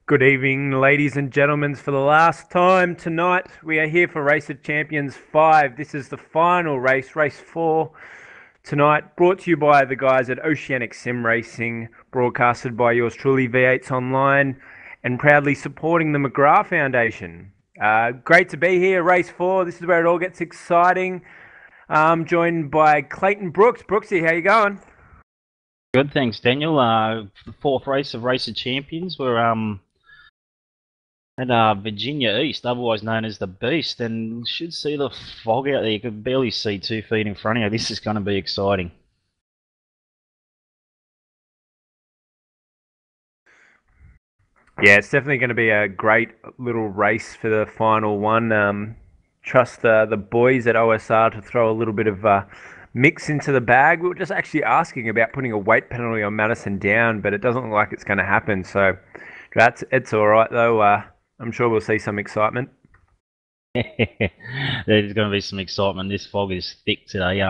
Good evening, ladies and gentlemen. For the last time tonight, we are here for Race of Champions 5. This is the final race, race 4 tonight, brought to you by the guys at Oceanic Sim Racing, broadcasted by yours truly, V8s Online, and proudly supporting the McGrath Foundation. Great to be here, race 4. This is where it all gets exciting. I'm joined by Clayton Brooks. Brooksy, how you going? Good, thanks, Daniel. The fourth race of Race of Champions. We're at Virginia East, otherwise known as the Beast, and should see the fog out there. You can barely see 2 feet in front of you. This is going to be exciting. Yeah, it's definitely going to be a great little race for the final one. Trust the boys at OSR to throw a little bit of mix into the bag. We were just actually asking about putting a weight penalty on Madison Down, but it doesn't look like it's going to happen. So it's all right though. I'm sure we'll see some excitement. There's going to be some excitement. This fog is thick today.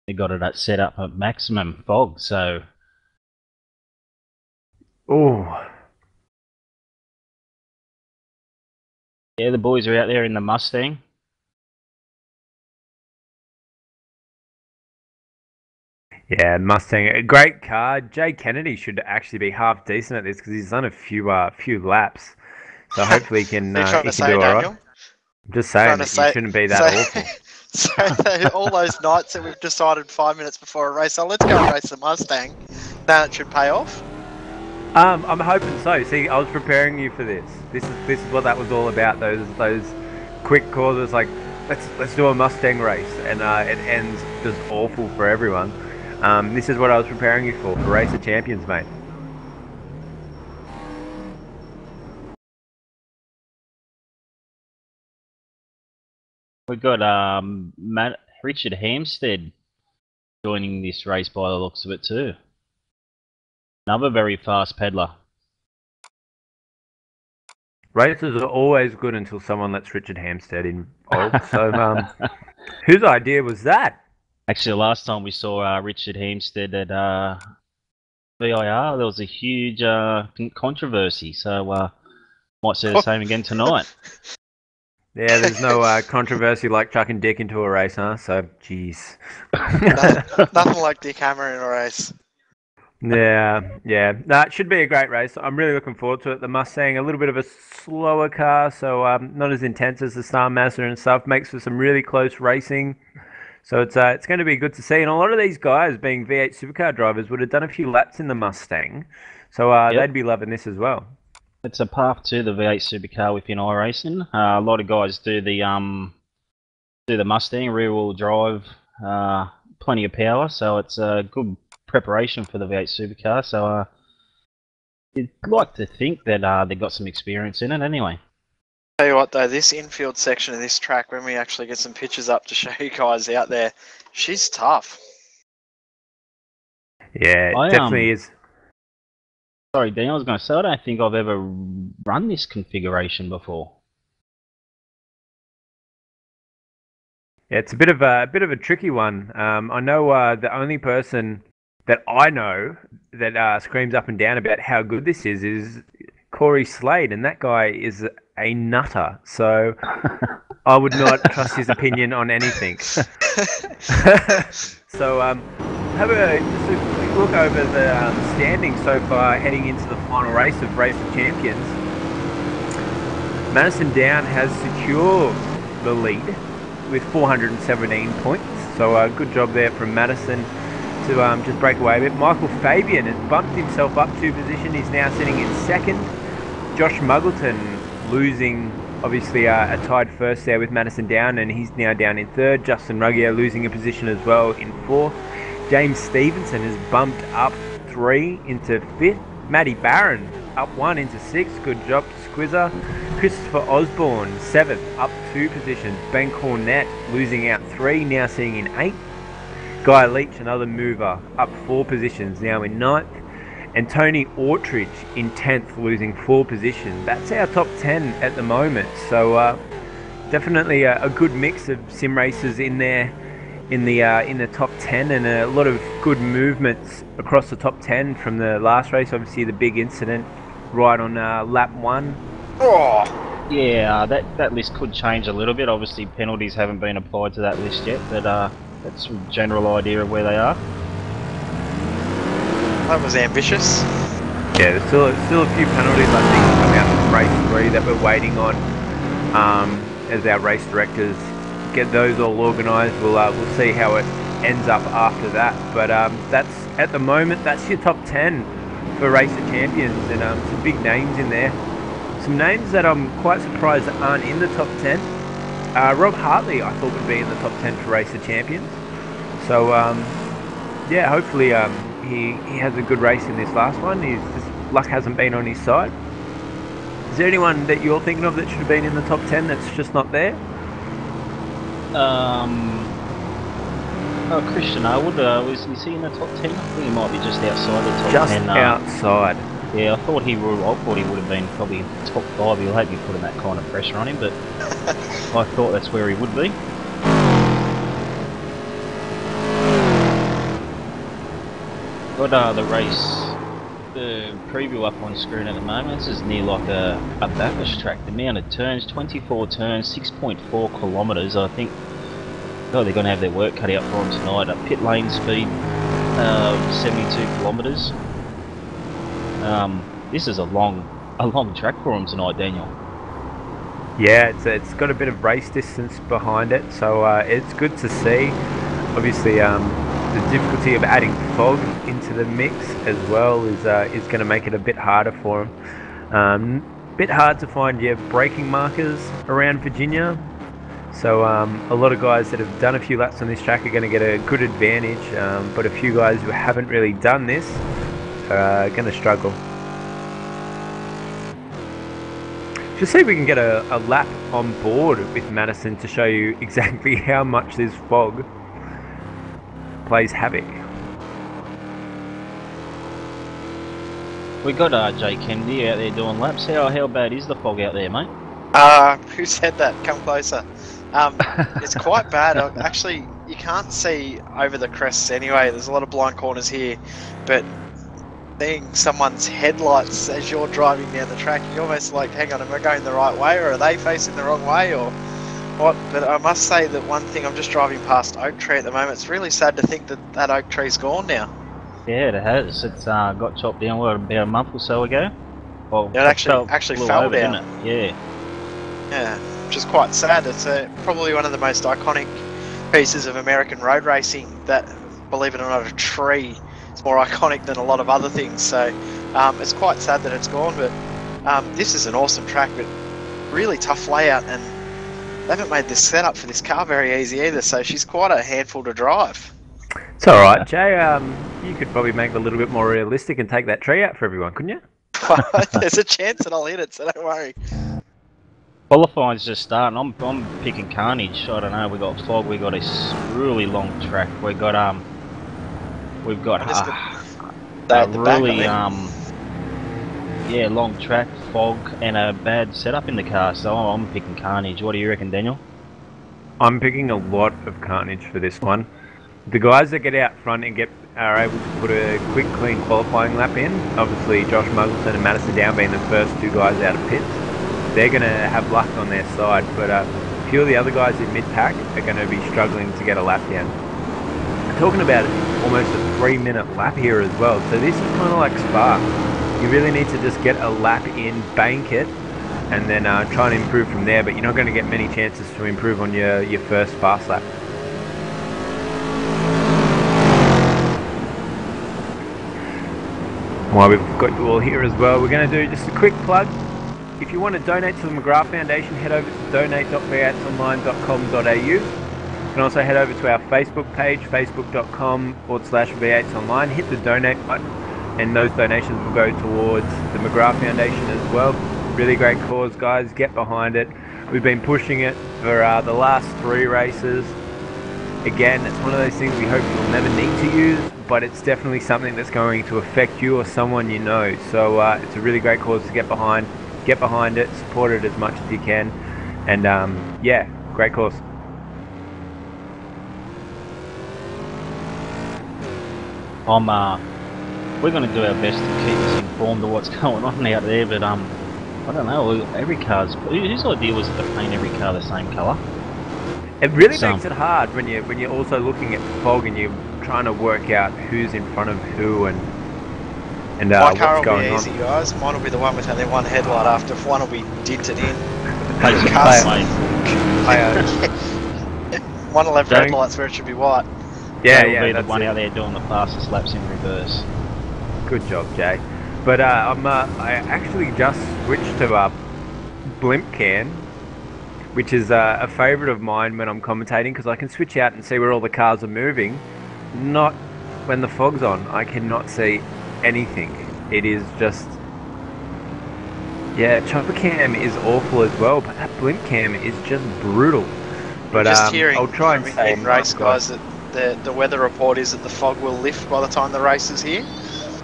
They got it set up at maximum fog, so. Oh. Yeah, the boys are out there in the Mustang. Yeah, Mustang, a great car. Jay Kennedy should actually be half decent at this because he's done a few laps. So hopefully he can do all right. I'm just saying that you shouldn't be that awful. So all those nights that we've decided 5 minutes before a race, let's go and race the Mustang. Then it should pay off. I'm hoping so. See, I was preparing you for this. This is what that was all about. Those quick calls. It's like let's do a Mustang race, and it ends just awful for everyone. This is what I was preparing you for Race of Champions, mate. We've got Richard Hampstead joining this race by the looks of it too. Another very fast peddler. Races are always good until someone lets Richard Hampstead involved. So, whose idea was that? Actually, last time we saw Richard Hampstead at VIR, there was a huge controversy. So, might see the same again tonight. Yeah, there's no controversy like chucking Dick into a race, huh? So, jeez. Nothing like Dick Hammer in a race. Yeah. No, it should be a great race. I'm really looking forward to it. The Mustang, a little bit of a slower car, so not as intense as the Star Mazda and stuff. Makes for some really close racing. So it's going to be good to see. And a lot of these guys, being V8 supercar drivers, would have done a few laps in the Mustang. So they'd be loving this as well. It's a path to the V8 supercar within iRacing. A lot of guys do the Mustang rear-wheel drive, plenty of power. So it's a good preparation for the V8 supercar, so you'd like to think that they've got some experience in it anyway. Tell you what though, this infield section of this track, when we actually get some pictures up to show you guys out there, she's tough. Yeah, it definitely is. Sorry, Daniel, I was going to say, I don't think I've ever run this configuration before. Yeah, it's a bit of a tricky one. I know the only person that I know that screams up and down about how good this is Corey Slade, and that guy is a nutter. So I would not trust his opinion on anything. So have just a quick look over the standings so far, heading into the final race of Race of Champions. Madison Down has secured the lead with 417 points. So good job there from Madison to just break away a bit. Michael Fabian has bumped himself up 2 positions. He's now sitting in 2nd. Josh Muggleton losing, obviously a tied first there with Madison Down, and he's now down in 3rd. Justin Ruggio losing a position as well in 4th. James Stevenson has bumped up 3 into 5th. Matty Barron up 1 into 6th. Good job, Squizzer. Christopher Osborne 7th, up 2 positions. Ben Cornett losing out 3, now sitting in 8th. Guy Leach, another mover, up 4 positions, now in 9th. And Tony Ortridge in 10th, losing 4 positions. That's our top 10 at the moment. So definitely a good mix of sim racers in there in the top 10, and a lot of good movements across the top 10 from the last race. Obviously the big incident right on lap 1. Oh, Yeah, that list could change a little bit. Obviously, penalties haven't been applied to that list yet, but that's a general idea of where they are. that was ambitious. Yeah, there's still a few penalties I think coming out from race 3 that we're waiting on. As our race directors get those all organised, we'll see how it ends up after that. But that's at the moment that's your top 10 for Race of Champions, and some big names in there. Some names that I'm quite surprised that aren't in the top 10. Rob Hartley I thought would be in the top 10 for Race of Champions. So yeah, hopefully he has a good race in this last one. Luck hasn't been on his side. Is there anyone that you're thinking of that should have been in the top 10 that's just not there? Oh, Christian Arwood, is he in the top 10? I think he might be just outside the top Just 10. outside. Yeah, I thought he would have been probably top 5. You'll hope you're putting that kind of pressure on him, but I thought that's where he would be. Got the race, the preview up on screen at the moment. This is near like a Bacchus track. The amount of turns, 24 turns, 6.4 kilometres. I think, oh, they're going to have their work cut out for them tonight. A pit lane speed, 72 kilometres. This is a long track for them tonight, Daniel. Yeah, it's got a bit of race distance behind it, so it's good to see. Obviously, the difficulty of adding fog into the mix as well is going to make it a bit harder for them. Bit hard to find your braking markers around Virginia, so a lot of guys that have done a few laps on this track are going to get a good advantage, but a few guys who haven't really done this are going to struggle. Just see if we can get a lap on board with Madison to show you exactly how much this fog plays havoc. We got Jay Kennedy out there doing laps. How bad is the fog out there, mate? Who said that? Come closer. It's quite bad. Actually, you can't see over the crests anyway. There's a lot of blind corners here, but seeing someone's headlights as you're driving down the track, you're almost like, hang on, am I going the right way, or are they facing the wrong way, or what? But I must say that one thing, I'm just driving past Oak Tree at the moment. It's really sad to think that Oak Tree's gone now. Yeah, it has. It's got chopped down about a month or so ago. Well, It actually fell over, down. didn't it? Yeah, which is quite sad. It's probably one of the most iconic pieces of American road racing that, believe it or not, a tree is more iconic than a lot of other things. So it's quite sad that it's gone, but this is an awesome track, but really tough layout, and they haven't made this setup for this car very easy either, so she's quite a handful to drive. It's alright, Jay. You could probably make it a little bit more realistic and take that tree out for everyone, couldn't you? There's a chance that I'll hit it, so don't worry. Qualifying's just starting. I'm picking carnage. I don't know. We got fog. We got a really long track. We've got a really yeah, long track, fog, and a bad setup in the car. So I'm picking carnage. What do you reckon, Daniel? I'm picking a lot of carnage for this one. The guys that get out front and are able to put a quick, clean qualifying lap in, obviously Josh Muggleton and Madison Down being the first two guys out of pits, they're going to have luck on their side, but a few of the other guys in mid-pack are going to be struggling to get a lap down. I'm talking about almost a 3-minute lap here as well, so this is kind of like Spa. You really need to just get a lap in, bank it, and then try and improve from there, but you're not going to get many chances to improve on your first fast lap. While we've got you all here as well, we're going to do just a quick plug. If you want to donate to the McGrath Foundation, head over to donate.v8online.com.au. You can also head over to our Facebook page, facebook.com/v8online. Hit the donate button, and those donations will go towards the McGrath Foundation as well. Really great cause, guys. Get behind it. We've been pushing it for the last 3 races. Again, it's one of those things we hope you'll never need to use, but it's definitely something that's going to affect you or someone you know. So it's a really great cause to get behind. Get behind it, support it as much as you can, and yeah, great cause. we're going to do our best to keep us informed of what's going on out there, but I don't know, every car's... Whose idea was it to paint every car the same colour? It really makes it hard when you're also looking at the fog and you're trying to work out who's in front of who and My car what's will going be easy, guys. Mine will be the one with only one headlight after. If one will be dinted in. One will have red lights where it should be white. Yeah, will be the one out there doing the fastest laps in reverse. Good job, Jay. But I actually just switched to blimp cam, which is a favourite of mine when I'm commentating, because I can switch out and see where all the cars are moving. Not when the fog's on. I cannot see anything. It is just... Yeah, chopper cam is awful as well, but that blimp cam is just brutal. But just hearing I'll try and say in race, guys, that the weather report is that the fog will lift by the time the race is here.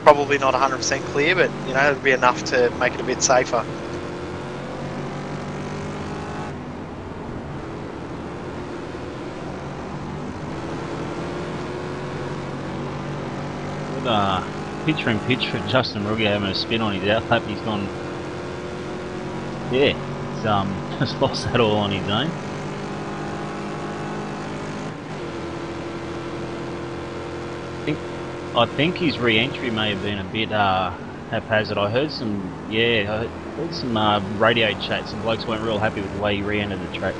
Probably not 100% clear, but you know, it'll be enough to make it a bit safer. Picture in pitch for Justin Ruggie having a spin on his outlap. He's gone, yeah, he's just lost that all on his own. I think his re-entry may have been a bit haphazard. I heard some, radio chat. Some blokes weren't real happy with the way he re-entered the track.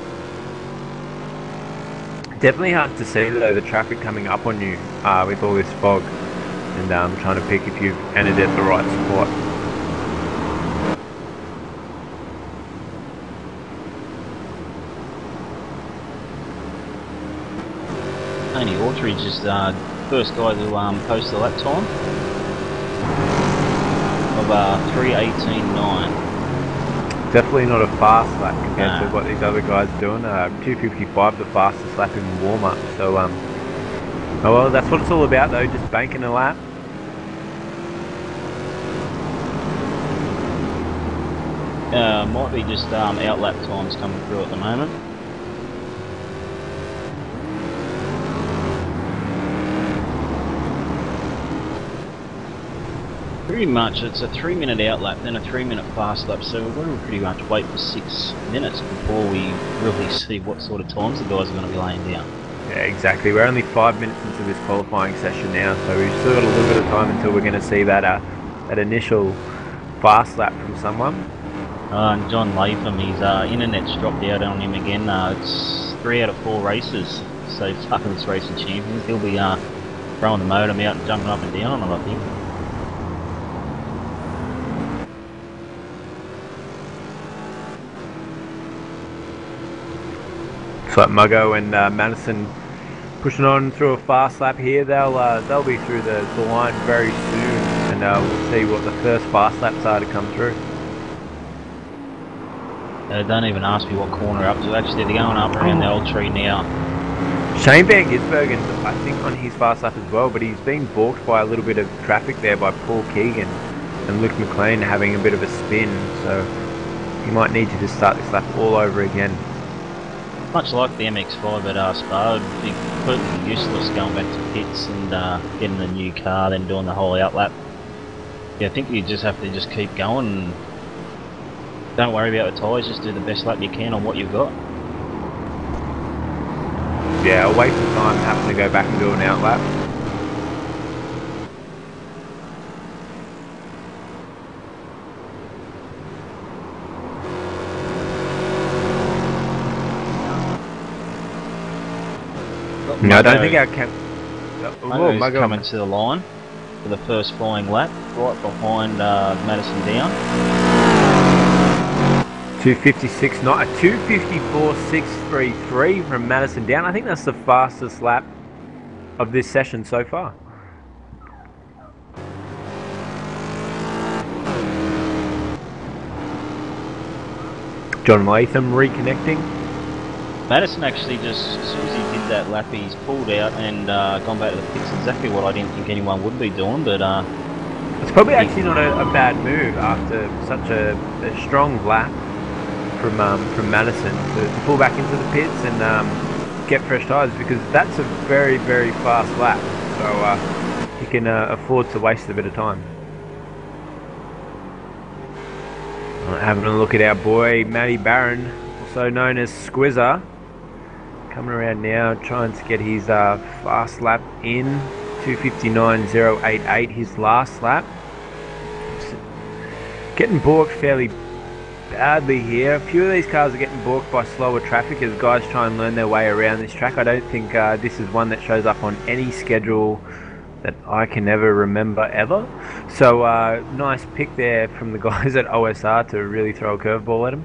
Definitely hard to see though, the traffic coming up on you with all this fog. And trying to pick if you've entered at the right spot. Tony Autridge is the first guy to post the lap time of 3:18.9. Definitely not a fast lap compared to what these other guys are doing. 2:55, the fastest lap in warm up. So oh well, that's what it's all about though, just banking a lap. Might be just out lap times coming through at the moment. Pretty much, it's a 3-minute out lap, then a 3-minute fast lap, so we're going to pretty much wait for 6 minutes before we really see what sort of times the guys are going to be laying down. Yeah, exactly. We're only 5 minutes into this qualifying session now, so we've still got a little bit of time until we're going to see that that initial fast lap from someone. And John Latham, his internet's dropped out on him again. It's 3 out of 4 races so far in this racing champions. He'll be throwing the modem out and jumping up and down on it, I think. Looks like Muggo and Madison pushing on through a fast lap here. They'll be through the line very soon, and we'll see what the first fast laps are to come through. Don't even ask me what corner up to. Actually, they're going up around the old tree now. Shane Van Gisbergen's, I think, on his fast lap as well, but he's been balked by a little bit of traffic there by Paul Keegan and Luke McLean having a bit of a spin, so he might need to just start this lap all over again. Much like the MX-5 at Spa, it'd be completely useless going back to pits and getting a new car, then doing the whole out lap. Yeah, I think you just have to just keep going and don't worry about the tyres, just do the best lap you can on what you've got. Yeah, a waste of time having to go back and do an out lap. No, I don't think our Muggo's coming to the line for the first flying lap, right behind Madison down. 2:56, not a 2:54.633 from Madison down. I think that's the fastest lap of this session so far. John Latham reconnecting. Madison actually just, as soon as he did that lap, he's pulled out and gone back to the pits. Exactly what I didn't think anyone would be doing, but it's probably actually not a bad move after such a strong lap from Madison to pull back into the pits and get fresh tyres, because that's a very, very fast lap. So he he can afford to waste a bit of time. Having a look at our boy Matty Barron, also known as Squizzer, coming around now, trying to get his fast lap in. 2:59.088, his last lap. Getting balked fairly badly here. A few of these cars are getting balked by slower traffic as guys try and learn their way around this track. I don't think this is one that shows up on any schedule that I can ever remember ever. So nice pick there from the guys at OSR to really throw a curveball at him.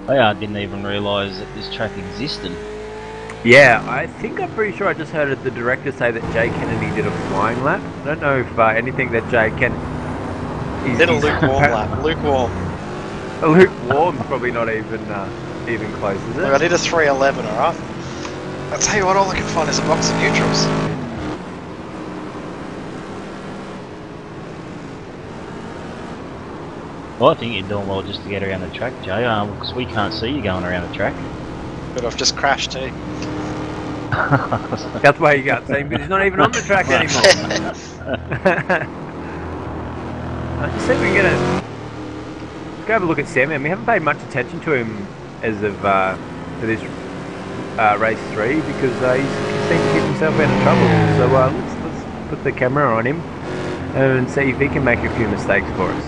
I didn't even realise that this track existed. Yeah, I'm pretty sure I just heard the director say that Jay Kennedy did a flying lap. I don't know if anything that Jay Kennedy... Did a lukewarm lap. Lukewarm. A lukewarm's probably not even close, is it? Look, I did a 3:11, alright? I'll tell you what, all I can find is a box of neutrals. Well, I think you're doing well just to get around the track, Jay, because we can't see you going around the track. But I've just crashed too. That's why you can't see him, because he's not even on the track anymore. Just see if we can go have a look at Sam, and we haven't paid much attention to him as of for this race 3 because he seems to get himself out of trouble. So let's put the camera on him and see if he can make a few mistakes for us.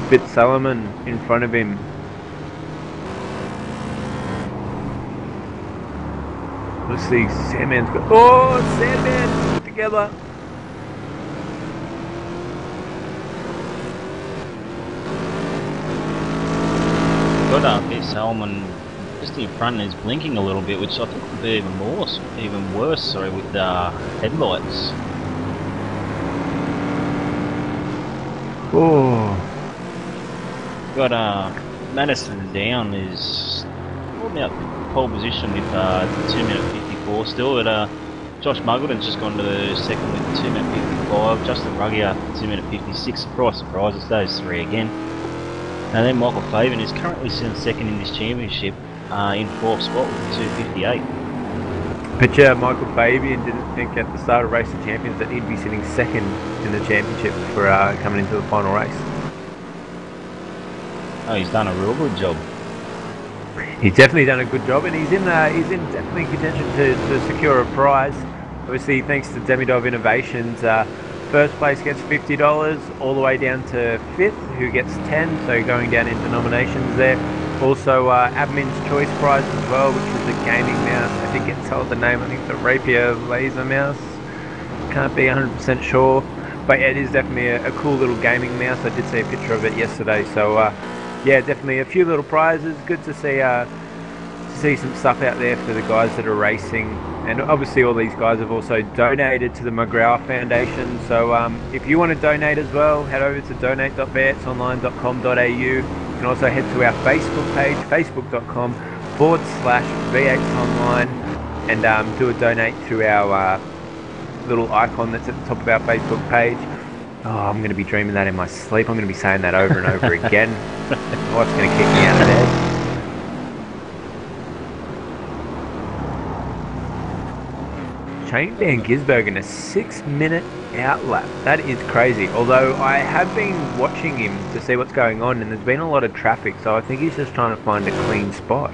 Bit Solomon in front of him. Let's see, Sandman's got... Oh, Sandman together. Got Bit Solomon just in front and is blinking a little bit, which I think would be even worse, with headlights. Oh. Got Madison down is holding out pole position with 2:54 still. But Josh Muggleton's just gone to the second with 2:55. Justin Ruggier 2:56. Surprise, it's those three again. And then Michael Fabian is currently sitting second in this championship in fourth spot with 2:58. But Michael Fabian didn't think at the start of Race of Champions that he'd be sitting second in the championship for coming into the final race. Oh, he's done a real good job. He's definitely done a good job, and he's in definitely contention to secure a prize. Obviously, thanks to Demidov Innovations, first place gets $50, all the way down to fifth, who gets 10. So going down into nominations there. Also, Admin's Choice Prize as well, which is a gaming mouse. I think it's told the name. I think the Rapier laser mouse. Can't be 100% sure, but yeah, it is definitely a cool little gaming mouse. I did see a picture of it yesterday. So yeah, definitely a few little prizes. Good to see some stuff out there for the guys that are racing. And obviously all these guys have also donated to the McGrath Foundation. So if you want to donate as well, head over to donate.v8online.com.au. You can also head to our Facebook page, facebook.com/v8online, and do a donate through our little icon that's at the top of our Facebook page. Oh, I'm going to be dreaming that in my sleep. I'm going to be saying that over and over again. My wife's going to kick me out of bed. Shane Van Gisbergen, a 6-minute outlap. That is crazy. Although I have been watching him to see what's going on, and there's been a lot of traffic, so I think he's just trying to find a clean spot.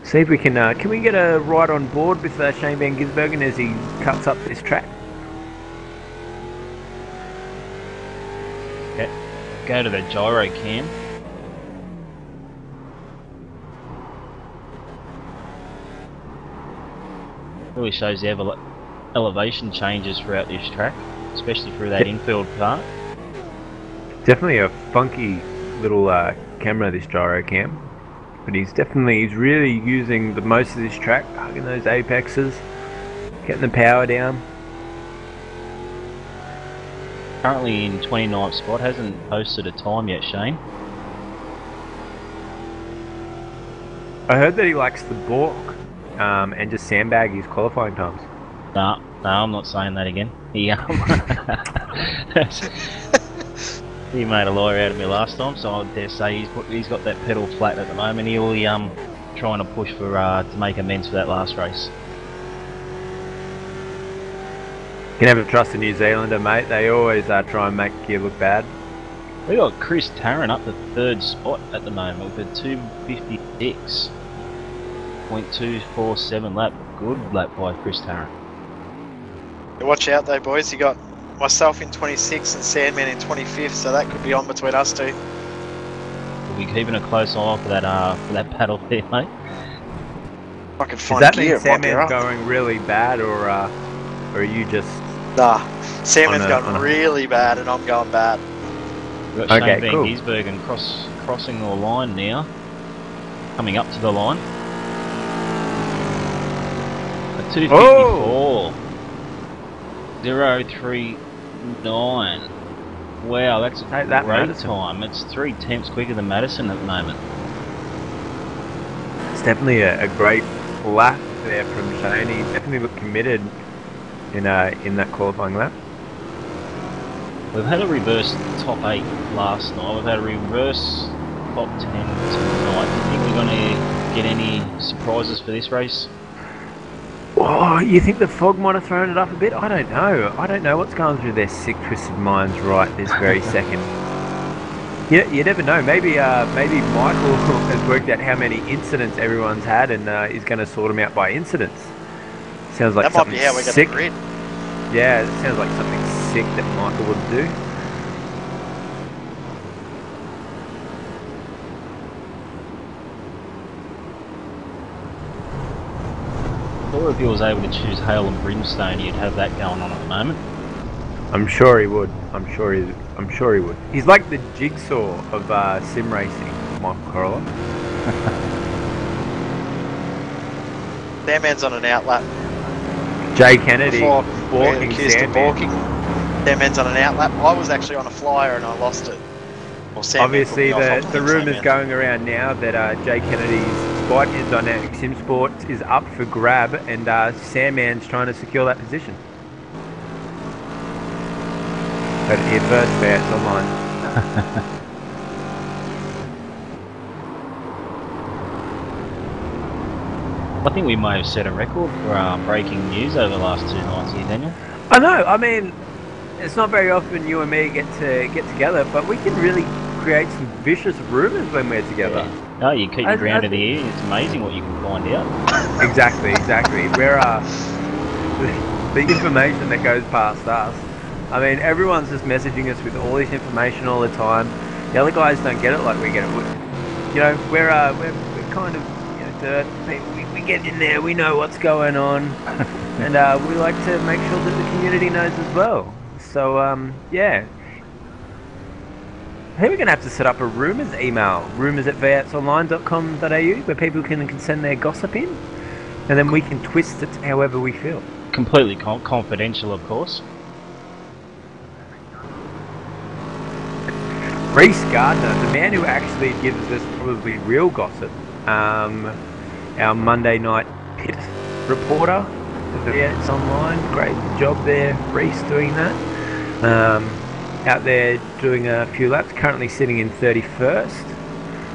See if we can we get a ride on board with Shane Van Gisbergen as he cuts up this track? Yeah. Go to the gyro cam. Really shows the elevation changes throughout this track, especially through that infield part. Definitely a funky little camera, this gyro cam. But he's really using the most of this track, hugging those apexes, getting the power down. Currently in 29th spot, hasn't posted a time yet, Shane. I heard that he likes the balk and just sandbag his qualifying times. Nah, No, I'm not saying that again. He he made a liar out of me last time, so I dare say he's got that pedal flat at the moment. He'll be trying to push for to make amends for that last race. You can never trust a New Zealander, mate. They always try and make you look bad. We got Chris Tarrant up the 3rd spot at the moment with a 256.247 lap. Good lap by Chris Tarrant. Watch out though, boys. You got myself in 26 and Sandman in 25th, so that could be on between us two. We'll be keeping a close eye for that battle there, mate. I can Does find that gear. mean It might be Sandman's right. going really bad, or are you just... Nah, Sandman's on going a- really bad, and I'm going bad. We've got Okay, Shane Van cool. Gisbergen crossing the line now. Coming up to the line. A 254. 039. Wow, that's a Take that, great Madison. time. It's 3/10 quicker than Madison at the moment. It's definitely a great lap there from Shane. He definitely looked committed in that qualifying lap. We've had a reverse top 8 last night. We've had a reverse top 10 tonight. Do you think we're going to get any surprises for this race? Oh, you think the fog might have thrown it up a bit? I don't know. I don't know what's going through their sick, twisted minds right this very second. You never know. Maybe Michael has worked out how many incidents everyone's had and is going to sort them out by incidents. Sounds like That might something be how we're going to sick. grid. Yeah, it sounds like something sick that Michael would do. Or if he was able to choose Hail and Brimstone, you'd have that going on at the moment. I'm sure he would. I'm sure he would. He's like the jigsaw of sim racing, Michael Corolla. Sandman's on an outlap. Jay Kennedy Before walking accused of Sandman. balking. Sandman's on an outlap. I was actually on a flyer and I lost it. Well, Sandman Obviously, put me off. the I'll blame rumours Sandman. going around now that Jay Kennedy's spot in Dynamic Sim Sports is up for grab, and Sandman's trying to secure that position. Heard it here first, there, it's online. I think we may have set a record for breaking news over the last 2 nights here, Daniel. I know. I mean, it's not very often you and me get together, but we can really create some vicious rumours when we're together. Yeah. No, you keep your ground to the ear. It's amazing what you can find out. Exactly. We're the information that goes past us. I mean, everyone's just messaging us with all this information all the time. The other guys don't get it like we get it. We're kind of dirt people. We get in there. We know what's going on, and we like to make sure that the community knows as well. So yeah. I think we're going to have to set up a rumours email, rumours@v8online.com.au, where people can send their gossip in, and then we can twist it however we feel. Completely confidential, of course. Reese Gardner, the man who actually gives us probably real gossip, our Monday night pit reporter for V8 Online. Great job there, Reese, doing that. Out there doing a few laps, currently sitting in 31st.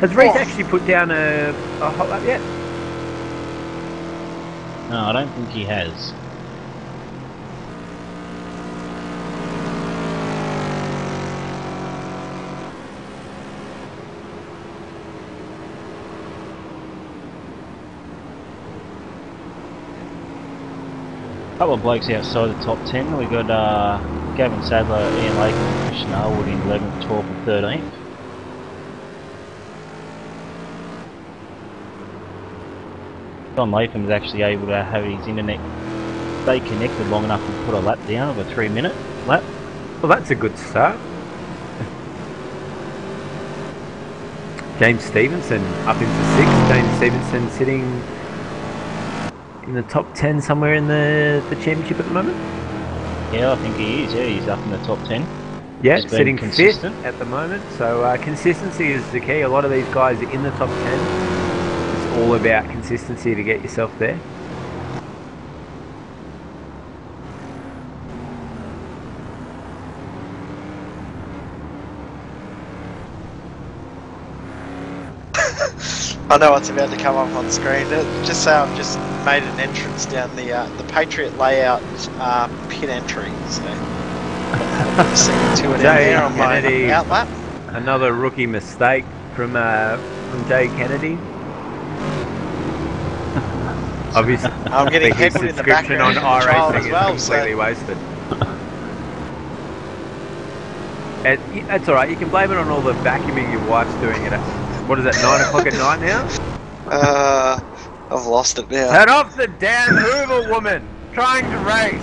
Has Reese actually put down a hot lap yet? No, I don't think he has. Couple of blokes outside the top 10. We got Gavin Sadler, Ian Lake and Christian Arwood in 11th, 12th and 13th. Don Latham was actually able to have his internet stay connected long enough to put a lap down of a 3-minute lap. Well, that's a good start. James Stevenson up into 6th. James Stevenson sitting in the top 10 somewhere in the championship at the moment. Yeah, I think he is. Yeah, he's up in the top 10. Yeah, Just been sitting consistent. 5th at the moment. So consistency is the key. A lot of these guys are in the top 10. It's all about consistency to get yourself there. I know what's about to come up on screen. Just say I've just made an entrance down the Patriot layout pit entry. So just singing to it there on my outlap. Another rookie mistake from Jay Kennedy. Obviously, I'm getting heckled in the background on on the trial iRacing as well, is completely wasted. That's alright, you can blame it on all the vacuuming your wife's doing at, what is it, 9 o'clock at night now? I've lost it now. Head off the damn Hoover woman! Trying to race!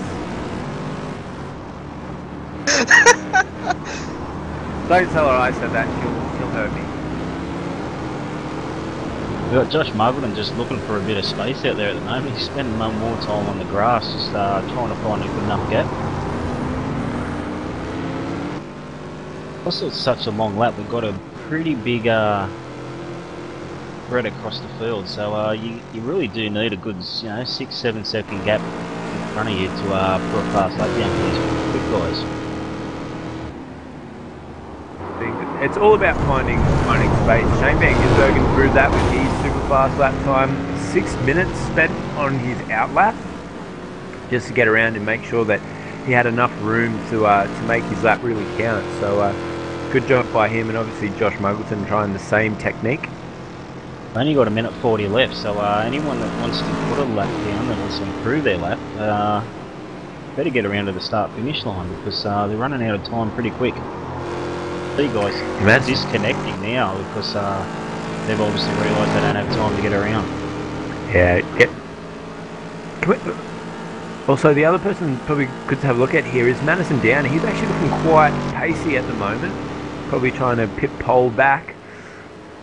Don't tell her I said that, she'll hurt me. We've got Josh Muggleton just looking for a bit of space out there at the moment. He's spending more time on the grass, just trying to find a good enough gap. Also, it's such a long lap. We've got a pretty big spread across the field, so you really do need a good 6-7 second gap in front of you to put a fast lap down for these quick guys. It's all about finding space. Shane Van Gisbergen proved that with his super fast lap time. 6 minutes spent on his outlap just to get around and make sure that he had enough room to make his lap really count. So good job by him, and obviously Josh Muggleton trying the same technique. Only got 1:40 left, so anyone that wants to put a lap down that wants to improve their lap, better get around to the start-finish line because they're running out of time pretty quick. See guys, they're disconnecting now because they've obviously realised they don't have time to get around. Yeah. Also, the other person probably good to have a look at here is Madison Down. He's actually looking quite pacey at the moment. Probably trying to pit pole back.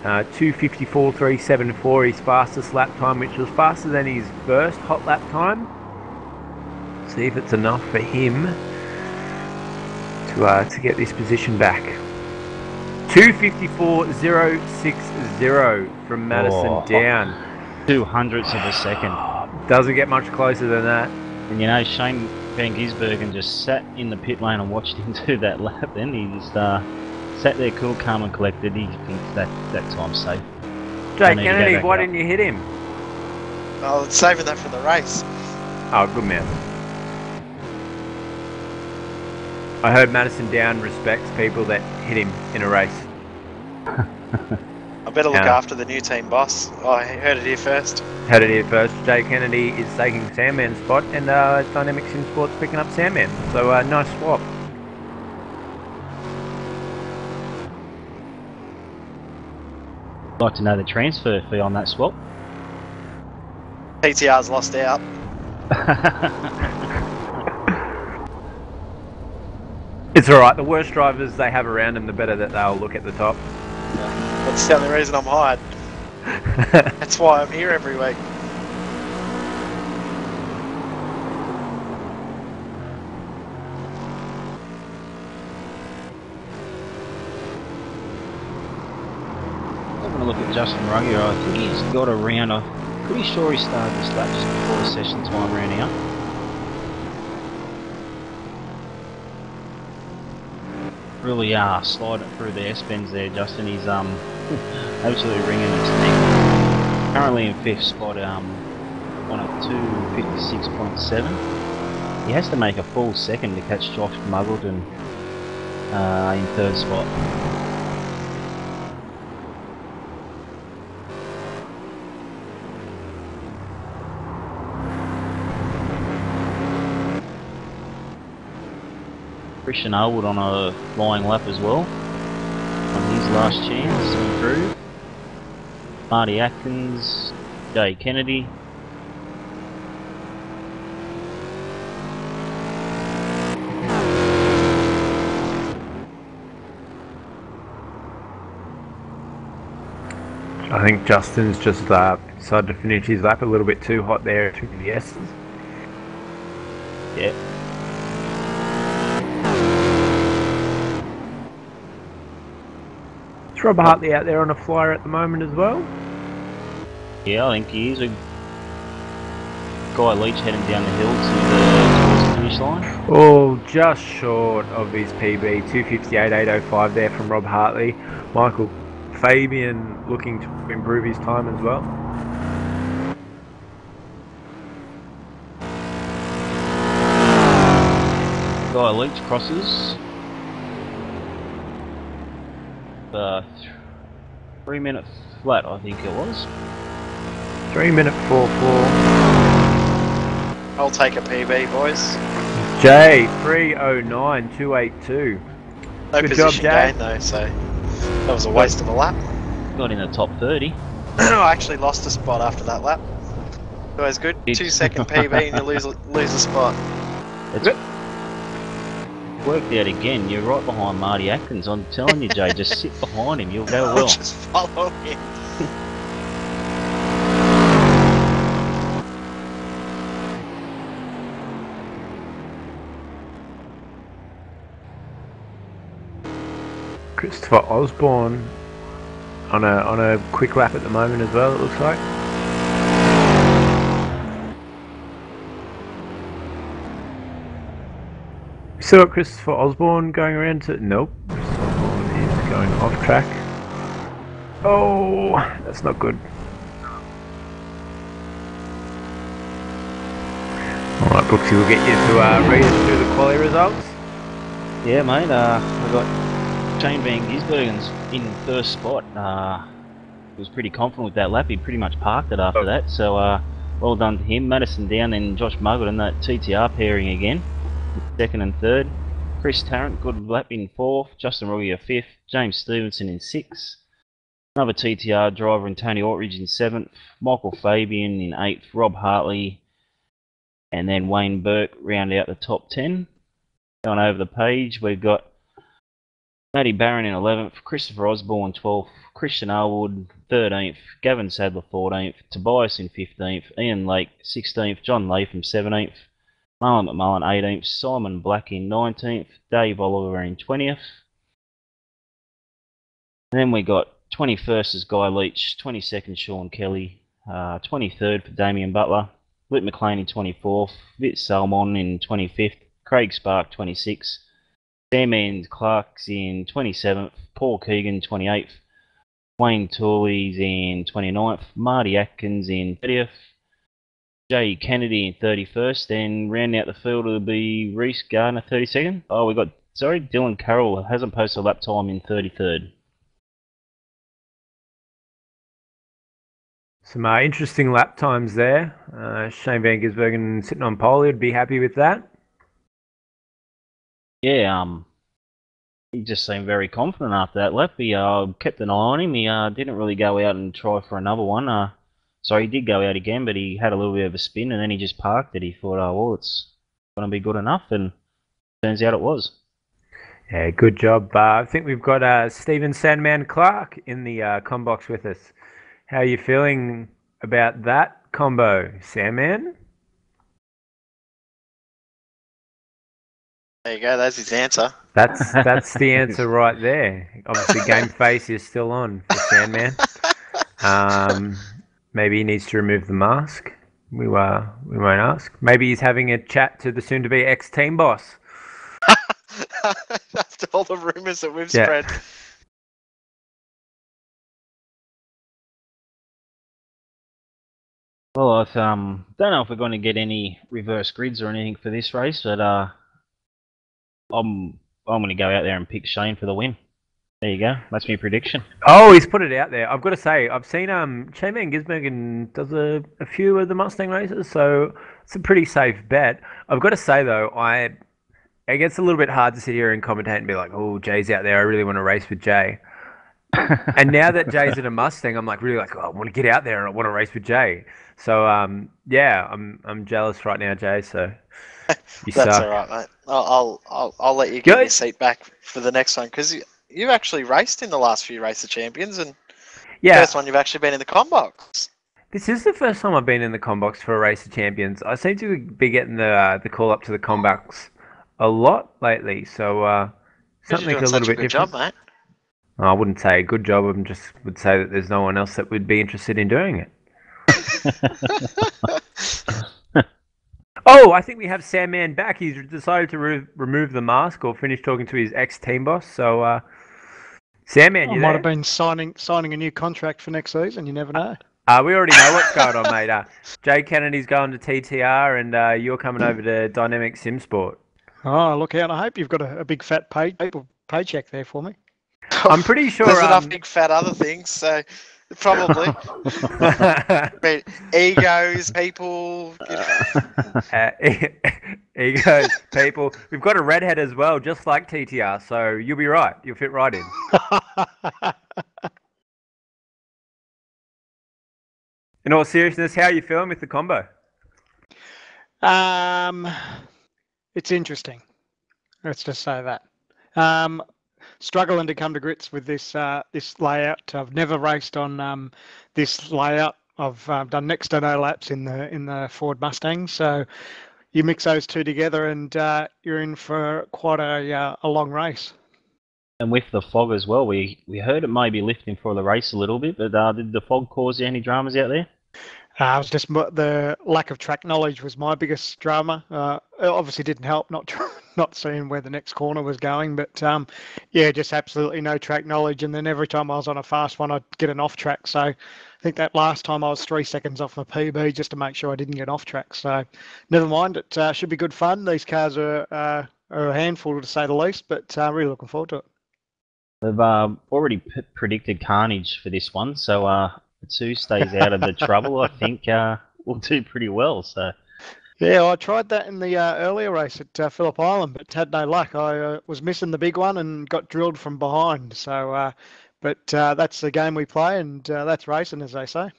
2:54.374 his fastest lap time, which was faster than his first hot lap time. See if it's enough for him to get this position back. 2:54.060 from Madison Down. 0.02 of a second. Doesn't get much closer than that. And Shane Van Gisbergen just sat in the pit lane and watched him do that lap. Then he just sat there cool, calm and collected. He thinks that time's safe. Jake Kennedy, why didn't you hit him? I was saving that for the race. Oh, good man. I heard Madison Down respects people that hit him in a race. I better look after the new team boss. I heard it here first. Heard it here first. Jay Kennedy is taking Sandman's spot, and Dynamic Sim Sports picking up Sandman. So nice swap. I'd like to know the transfer fee on that swap. PTR's lost out. It's alright, the worse drivers they have around them, the better that they'll look at the top. That's the only reason I'm hired. That's why I'm here every week. Having a look at Justin Ruggier, I think he's got around, I'm pretty sure he started this lap just before the session time ran out. Really sliding through the S-bends there, Justin. He's absolutely ringing its neck. Currently in 5th spot, on a 2:56.7. He has to make a full second to catch Josh Muggleton in 3rd spot. Christian Elwood on a flying lap as well, on his last chance to improve. Marty Atkins, Jay Kennedy. I think Justin's just decided to finish his lap a little bit too hot there through the S's. Yeah. Rob Hartley out there on a flyer at the moment as well. Yeah, I think he is. A Guy Leach heading down the hill towards the finish line. Oh, just short of his PB. 2:58.805 there from Rob Hartley. Michael Fabian looking to improve his time as well. Guy Leach crosses. 3 minute flat, I think it was. 3 minute 4-4. I'll take a PB, boys. Jay 309.282. No Good position job, Jay. gain though, so that was a waste of a lap. Got in the top 30. I actually lost a spot after that lap. Always good. It's- 2 second PB and you lose a spot. It's worked out again. You're right behind Marty Atkins. I'm telling you, Jay, just sit behind him. You'll go I'll well. just follow him. Christopher Osborne on a quick lap at the moment as well, it looks like. Still got Christopher Osborne going around to... Nope. Christopher Osborne is going off track. Oh, that's not good. Alright, Brooksy, we'll get you to read us through the quali results. Yeah, mate. I got Shane Van Gisbergen's in first spot. He was pretty confident with that lap. He pretty much parked it after that. So well done to him. Madison down, then Josh Muggleton, that TTR pairing again. Second and third. Chris Tarrant, good lap in fourth. Justin Rogier fifth. James Stevenson in sixth. Another TTR driver in Tony Ortridge in seventh. Michael Fabian in eighth. Rob Hartley. And then Wayne Burke round out the top 10. Going over the page, we've got Matty Barron in 11th, Christopher Osborne 12th, Christian Arwood 13th, Gavin Sadler 14th, Tobias in 15th, Ian Lake 16th, John Latham 17th, Marlon McMullen 18th, Simon Black in 19th, Dave Oliver in 20th. And then we got 21st is Guy Leach, 22nd Sean Kelly, 23rd for Damien Butler, Whit McLean in 24th, Vit Salmon in 25th, Craig Spark 26th, Sam and Clark's in 27th, Paul Keegan 28th, Wayne Tooley's in 29th, Marty Atkins in 30th, Jay Kennedy in 31st, and rounding out the field will be Reece Gardner 32nd. Oh, we got, sorry, Dylan Carroll hasn't posted a lap time in 33rd. Some interesting lap times there. Shane Van Gisbergen sitting on pole, he'd be happy with that. Yeah, he just seemed very confident after that lap. He kept an eye on him. He didn't really go out and try for another one. Sorry, he did go out again, but he had a little bit of a spin and then he just parked it. He thought, oh, well, it's going to be good enough, and turns out it was. Yeah, good job. I think we've got Stephen Sandman Clark in the combox with us. How are you feeling about that combo, Sandman? There you go, that's his answer. That's the answer right there. Obviously, game face is still on for Sandman. Maybe he needs to remove the mask. We won't ask. Maybe he's having a chat to the soon-to-be ex-team boss. After all the rumours that we've spread. Well, I don't know if we're going to get any reverse grids or anything for this race, but I'm going to go out there and pick Shane for the win. There you go. That's my prediction. Oh, he's put it out there. I've got to say, I've seen Shane Van Gisbergen does a few of the Mustang races, so it's a pretty safe bet. I've got to say though, it gets a little bit hard to sit here and commentate and be like, oh, Jay's out there. I really want to race with Jay. And now that Jay's in a Mustang, I'm really like, oh, I want to get out there and I want to race with Jay. So yeah, I'm jealous right now, Jay. So you That's suck. all right, mate. I'll let you get your seat back for the next one, because you've actually raced in the last few Race of Champions, and first one you've actually been in the combox. This is the first time I've been in the combox for a Race of Champions. I seem to be getting the call up to the combox a lot lately. So something you're doing a little such bit a good different. job, mate. I wouldn't say a good job. I just would say that there's no one else that would be interested in doing it. Oh, I think we have Sandman back. He's decided to remove the mask or finish talking to his ex-team boss. So Sandman, I you might there? have been signing a new contract for next season. You never know. We already know what's going on, mate. Jay Kennedy's going to TTR, and you're coming over to Dynamic Sim Sport. Oh, look out! I hope you've got a big fat paycheck there for me. I'm pretty sure. There's enough big fat other things, so probably. But egos, people. Egos, people. We've got a redhead as well, just like TTR, so you'll be right. You'll fit right in. In all seriousness, how are you feeling with the combo? It's interesting. Let's just say that. Struggling to come to grips with this this layout. I've never raced on this layout. I've done next to no laps in the Ford Mustang. So you mix those two together, and you're in for quite a long race. And with the fog as well, we heard it may be lifting for the race a little bit, but did the fog cause any dramas out there? It was just the lack of track knowledge was my biggest drama. It obviously didn't help not seeing where the next corner was going, but yeah, just absolutely no track knowledge. And then every time I was on a fast one, I'd get an off track. So I think that last time I was 3 seconds off my PB just to make sure I didn't get off track. So never mind, it should be good fun. These cars are a handful to say the least, but really looking forward to it. We've already predicted carnage for this one, so the 2 stays out of the trouble. I think we'll do pretty well. So yeah, I tried that in the earlier race at Phillip Island, but had no luck. I was missing the big one and got drilled from behind. So, but that's the game we play, and that's racing, as they say.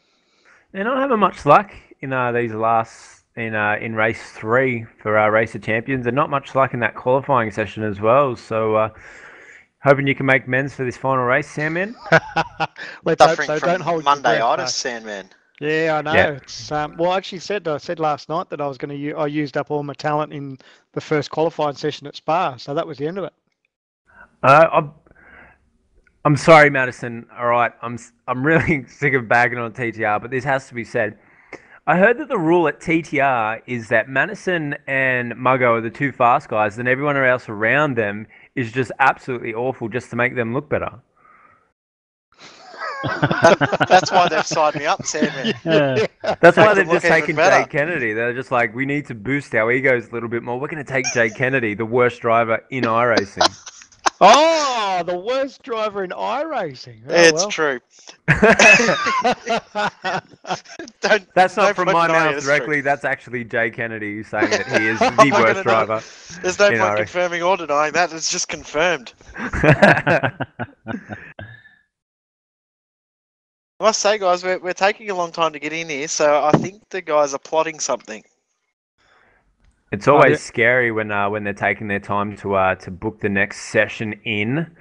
They're not having much luck in these last in race 3 for Race of Champions, and not much luck in that qualifying session as well. So. Hoping you can make amends for this final race, Sandman. Let's hope so. Don't hold Monday-itis, Sandman. Yeah, I know. Yeah. It's well, I actually said last night that I was going to. I used up all my talent in the first qualifying session at Spa, so that was the end of it. I'm sorry, Madison. All right, I'm really sick of bagging on TTR, but this has to be said. I heard that the rule at TTR is that Madison and Muggo are the 2 fast guys, and everyone else around them is just absolutely awful just to make them look better. That's why they've signed me up, Sandman. yeah. That's why they've just taken better. Jay Kennedy. They're just like, we need to boost our egos a little bit more. We're going to take Jay Kennedy, the worst driver in iRacing. Oh, the worst driver in iRacing. Oh, It's true. That's not from my mouth directly. That's actually Jay Kennedy saying that he is the worst driver. There's no point confirming or denying that. It's just confirmed. I must say, guys, we're taking a long time to get in here, so I think the guys are plotting something. It's always scary when they're taking their time to book the next session in.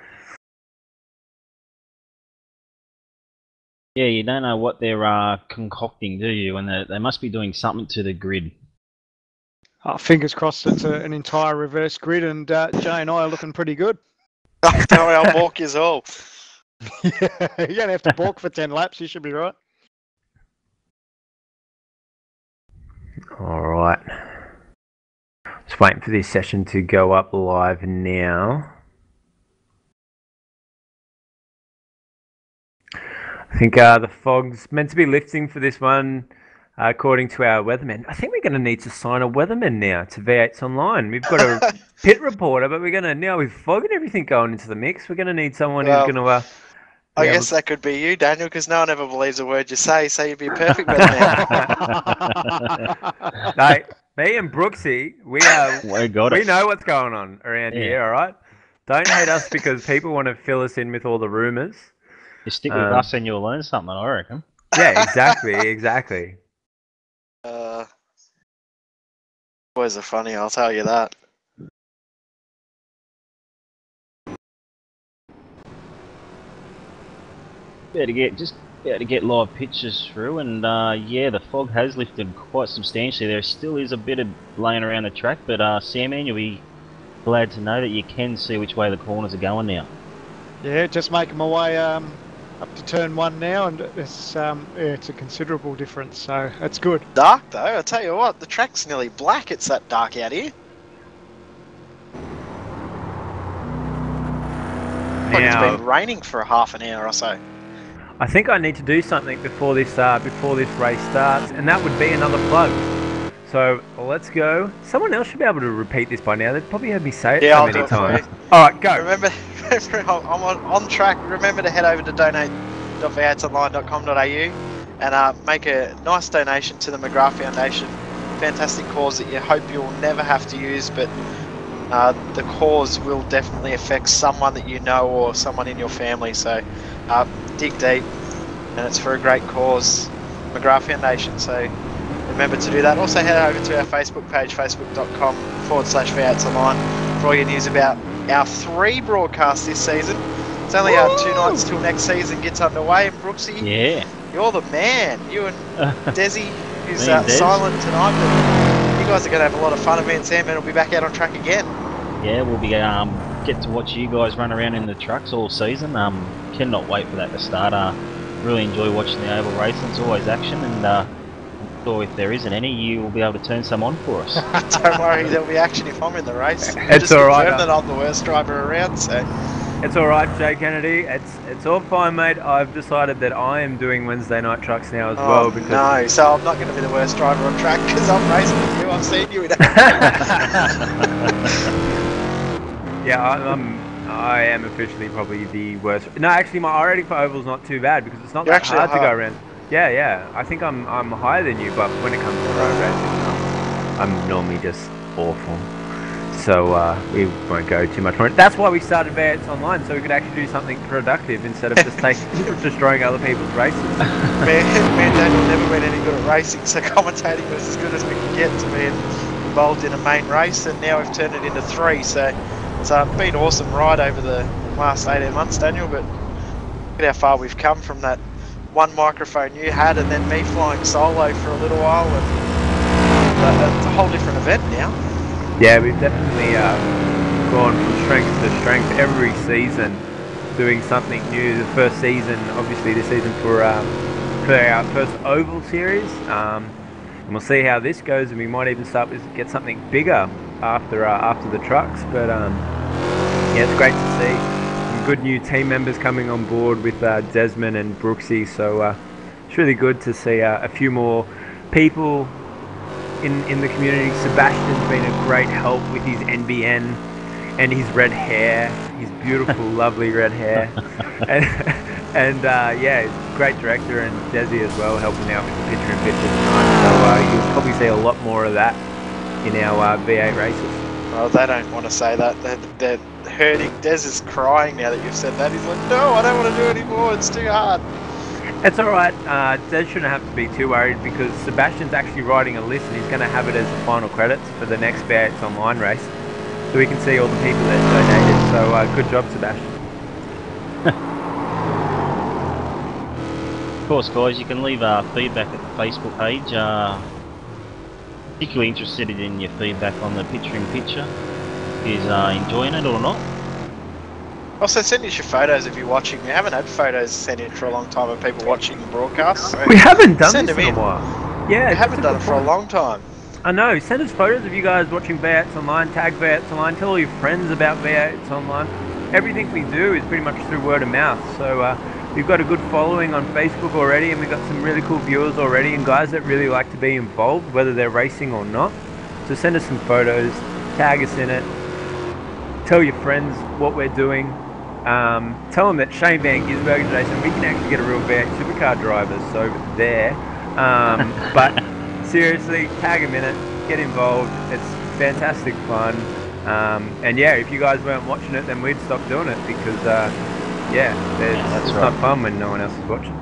Yeah, you don't know what they're concocting, do you? And they must be doing something to the grid. Fingers crossed it's an entire reverse grid, and Jay and I are looking pretty good. Don't worry, I'll balk you all. Yeah, you don't have to balk for 10 laps. You should be right. All right. Just waiting for this session to go up live now. I think the fog's meant to be lifting for this one, according to our weatherman. I think we're going to need to sign a weatherman now to V8s Online. We've got a pit reporter, but we're going to, now with fog and everything going into the mix, we're going to need someone who's going to... I guess that could be you, Daniel, because no one ever believes a word you say, so you'd be a perfect weatherman. No, me and Brooksy, we know what's going on around here, all right? Don't hate us because people want to fill us in with all the rumours. You stick with us and you'll learn something, I reckon. Yeah, exactly. Boys are funny, I'll tell you that. Better to get live pictures through, and yeah, the fog has lifted quite substantially. There still is a bit of laying around the track, but Sandman, you'll be glad to know that you can see which way the corners are going now. Yeah, just making my way up to turn 1 now, and it's a considerable difference, so that's good. Dark though, I tell you what, the track's nearly black. It's that dark out here. like it's Now- been raining for a half an hour or so. I think I need to do something before this race starts, and that would be another plug. So let's go. Someone else should be able to repeat this by now. They've probably heard me say it Yeah, so I'll many do it for times. you. All right, go. Remember, I'm on track. Remember to head over to donate.v8online.com.au and make a nice donation to the McGrath Foundation. Fantastic cause that you hope you'll never have to use, but the cause will definitely affect someone that you know or someone in your family. So dig deep, and it's for a great cause, McGrath Foundation. So remember to do that. Also head over to our Facebook page, facebook.com/V8online, for all your news about our 3 broadcasts this season. It's only our 2 nights till next season gets underway. And Brooksy, Yeah. you're the man. You and Desi, who's Me and Des. silent tonight, but you guys are going to have a lot of fun. Me and Sam will be back out on track again. Yeah, we'll be get to watch you guys run around in the trucks all season. Cannot wait for that to start. Really enjoy watching the oval racing. It's always action, and I'm sure if there isn't any, you will be able to turn some on for us. Don't worry, there'll be action if I'm in the race. It's all right. Confirmed that I'm the worst driver around, so It's all right, Jay Kennedy. It's all fine, mate. I've decided that I am doing Wednesday night trucks now as well because no, so I'm not going to be the worst driver on track because I'm racing with you. I've seen you in yeah, I am officially probably the worst. No, actually, my rating for oval's not too bad because it's not You're that actually hard to high. go around. Yeah. I think I'm higher than you, but when it comes to road racing, I'm normally just awful. So we won't go too much more. That's why we started V8s Online, so we could actually do something productive instead of just destroying other people's races. me and Daniel never been any good at racing, so commentating was as good as we could get to being involved in a main race, and now we've turned it into 3. So it's been an awesome ride over the last 18 months, Daniel. But look at how far we've come from that one microphone you had, and then me flying solo for a little while, and it's a whole different event now. Yeah, we've definitely gone from strength to strength every season, doing something new. The first season, obviously, this season for our first oval series, and we'll see how this goes. And we might even get something bigger after the trucks. But yeah, it's great to see some good new team members coming on board with Desmond and Brooksy. So it's really good to see a few more people in the community. Sebastian's been a great help with his NBN and his red hair, his beautiful, lovely red hair, and yeah, he's a great director, and Desi as well, helping out with the picture in picture tonight. So you'll probably see a lot more of that in our V8 races. Oh, they don't want to say that. They're hurting. Des is crying now that you've said that. He's like, no, I don't want to do it anymore. It's too hard. It's alright, Des shouldn't have to be too worried because Sebastian's actually writing a list and he's going to have it as the final credits for the next V8's Online race. So we can see all the people that donated. So good job, Sebastian. Of course, guys, you can leave feedback at the Facebook page. Particularly interested in your feedback on the picture-in-picture. Is enjoying it or not? Also, send us your photos if you're watching. We haven't had photos sent in for a long time of people watching the broadcast. So We haven't done send this them in a while. Yeah, we haven't it's done a it good for a point. long time. I know. Send us photos of you guys watching V8s Online. Tag V8s Online. Tell all your friends about V8s Online. Everything we do is pretty much through word of mouth. So we've got a good following on Facebook already, and we've got some really cool viewers already, and guys that really like to be involved, whether they're racing or not. So send us some photos. Tag us in it. Tell your friends what we're doing. Tell them that Shane Van Gisbergen, Jason, we can actually get a real V8 supercar drivers over there. But seriously, tag them in it, get involved. It's fantastic fun. And yeah, if you guys weren't watching it, then we'd stop doing it because yeah, that's it's right. not fun when no one else is watching.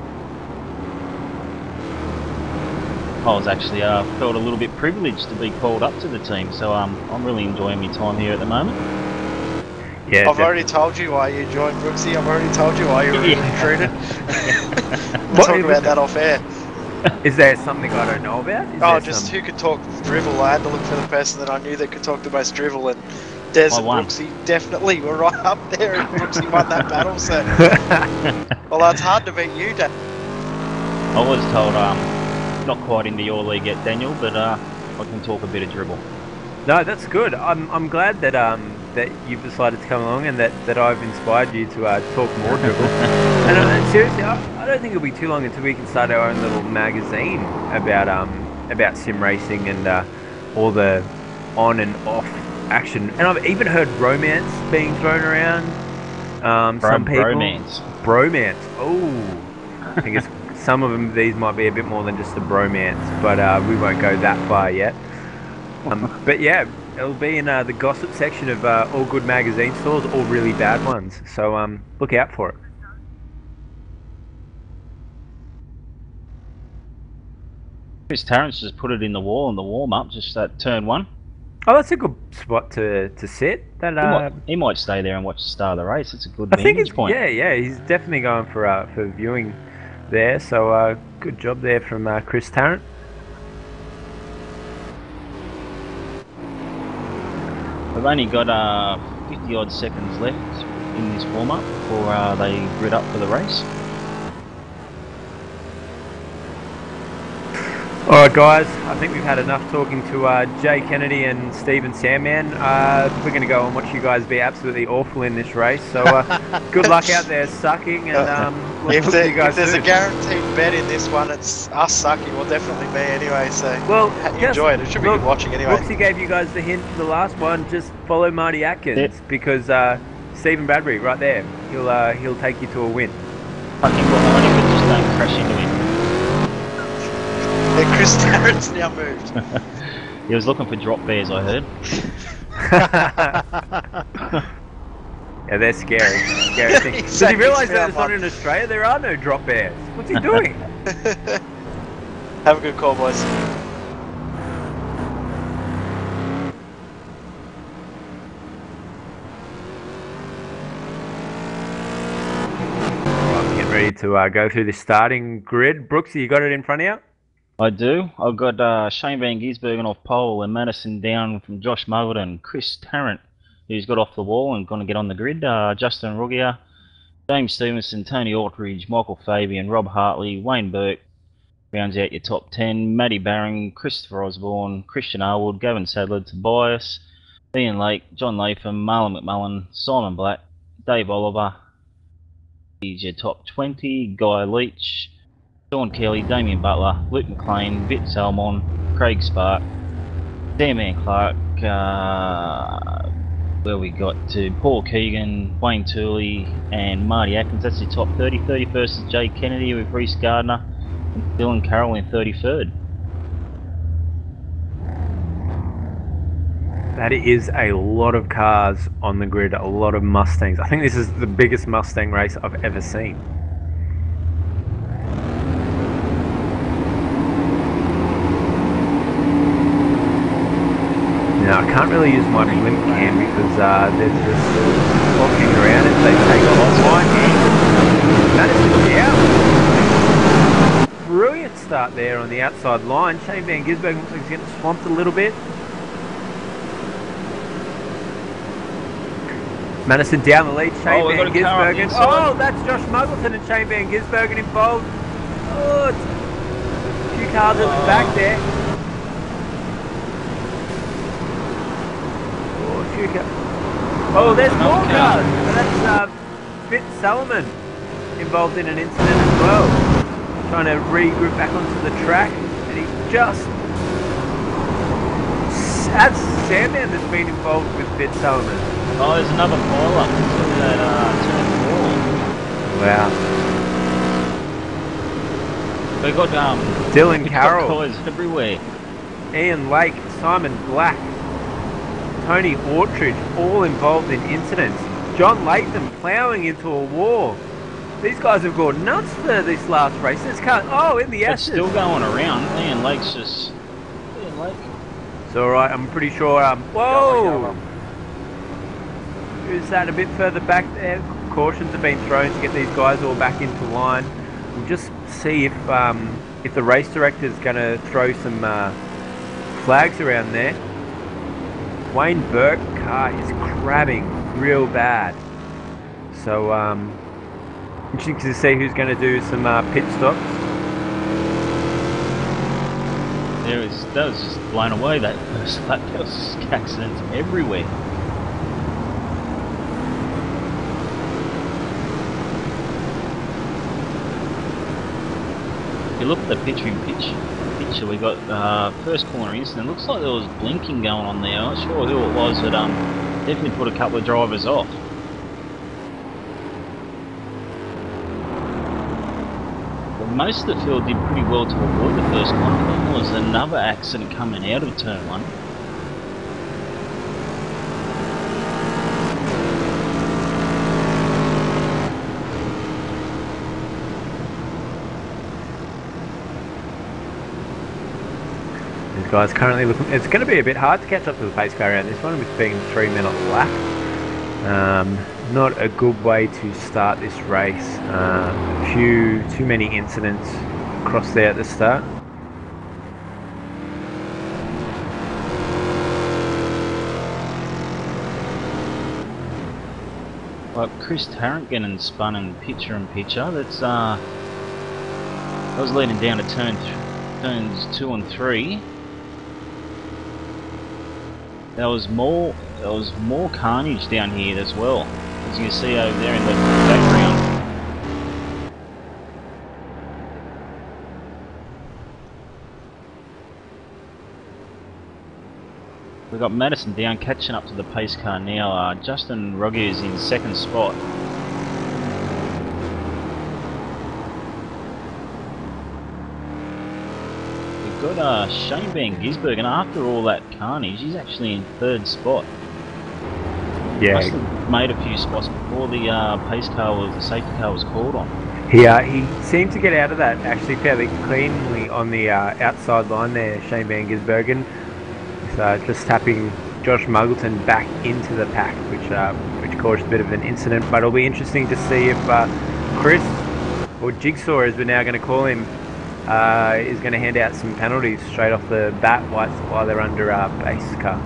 I was actually felt a little bit privileged to be called up to the team, so I'm really enjoying my time here at the moment. Yeah, I've already told you why you joined Brooksy. I've already told you why you were recruited. We'll talk about that off air. Is there something I don't know about? Is Oh, there just some- who could talk drivel. I had to look for the person that I knew that could talk the most drivel, and Des I and won. Brooksy definitely were right up there, and Brooksy won that battle. So, well, it's hard to beat you, Dan. I was told not quite into your league yet, Daniel, but I can talk a bit of dribble. No, that's good. I'm glad that that you've decided to come along and that I've inspired you to talk more dribble. And seriously, I don't think it'll be too long until we can start our own little magazine about sim racing and all the on and off action. And I've even heard romance being thrown around. Some people bromance. Oh, I guess some of them these might be a bit more than just a bromance, but we won't go that far yet. But yeah, it'll be in the gossip section of all good magazine stores, all really bad ones. So look out for it. Chris Tarrant's just put it in the wall in the warm-up, just at turn 1. Oh, that's a good spot to sit. That He might stay there and watch the start of the race. It's a good I think vantage point. Yeah, he's definitely going for viewing there. So good job there from Chris Tarrant. They've only got 50 odd seconds left in this warm-up before they grid up for the race. Alright guys, I think we've had enough talking to Jay Kennedy and Stephen Sandman. We're going to go and watch you guys be absolutely awful in this race. So good luck out there sucking, and if there's a guaranteed bet in this one, it's us sucking. Well, definitely me anyway. So enjoy it. It should be good watching anyway. Brooksy gave you guys the hint for the last one. Just follow Marty Atkins because Stephen Bradbury right there. He'll take you to a win. Fucking behind him, but just don't crash into him. Yeah, Chris Tarrant's now moved. He was looking for drop bears, I heard. Yeah, they're scary. Scary things. Did you realise that it's not in Australia? There are no drop bears. What's he doing? Have a good call, boys. Right, getting ready to go through the starting grid. Brooksy, you got it in front of you? I do. I've got Shane Van Gisbergen off pole and Madison down from Josh Muggleton. Chris Tarrant, who's got off the wall and going to get on the grid. Justin Ruggier, James Stevenson, Tony Aldridge, Michael Fabian, Rob Hartley, Wayne Burke rounds out your top 10. Matty Barron, Christopher Osborne, Christian Arwood, Gavin Sadler, Tobias, Ian Lake, John Latham, Marlon McMullen, Simon Black, Dave Oliver. He's your top 20. Guy Leach, Sean Kelly, Damien Butler, Luke McLean, Vit Salmon, Craig Spark, Dan Clark, where we got to Paul Keegan, Wayne Tooley and Marty Atkins. That's your top 30. 31st is Jay Kennedy with Reece Gardner and Dylan Carroll in 33rd. That is a lot of cars on the grid, a lot of Mustangs. I think this is the biggest Mustang race I've ever seen. Now, I can't really use my blimp cam because there's just walking around as they take off offline. Madison down. Brilliant start there on the outside line. Shane Van Gisbergen looks like he's getting swamped a little bit. Madison down the lead. Shane Van Gisbergen. Oh, that's Josh Muggleton and Shane Van Gisbergen involved. Oh, it's a few cars at the back there. Oh, there's more cars. That's Fitz Salomon involved in an incident as well. Trying to regroup back onto the track, and he's just... That's Sandman that's been involved with Fitz Salomon. Oh, there's another pile-up to that turn 4. Wow. We got Dylan Carroll. Cars everywhere. Ian Lake, Simon Black, Tony Aldridge, all involved in incidents. John Latham ploughing into a wall. These guys have gone nuts for this last race. This can't. Oh, in the It's still going around. Ian Lake's just. Ian Lake. It's all right. I'm pretty sure. Whoa! Who's that? A bit further back there. Cautions have been thrown to get these guys all back into line. We'll just see if the race director's going to throw some flags around there. Wayne Burke car is crabbing real bad. So, interesting to see who's going to do some pit stops. That was just blown away, that first lap. There was accidents everywhere. you look at the picture, we got first corner incident. Looks like there was blinking going on there. I'm not sure who it was, but definitely put a couple of drivers off. But most of the field did pretty well to avoid the first corner. But there was another accident coming out of turn 1. Guys, currently looking, it's going to be a bit hard to catch up to the pace car around this one with being 3 men on the lap. Not a good way to start this race. Too many incidents across there at the start. Well, Chris Tarrant getting spun in picture. That was leading down to turns 2 and 3. There was more carnage down here as well, as you can see over there in the background. We've got Madison down, catching up to the pace car now. Justin Ruggie is in second spot. Got Shane Van Gisbergen, and after all that carnage, he's actually in third spot. Yeah, must have made a few spots before the the safety car was called on. he seemed to get out of that actually fairly cleanly on the outside line there. Shane Van Gisbergen, just tapping Josh Muggleton back into the pack, which caused a bit of an incident. But it'll be interesting to see if Chris, or Jigsaw as we're now going to call him, is going to hand out some penalties straight off the bat while they're under base car.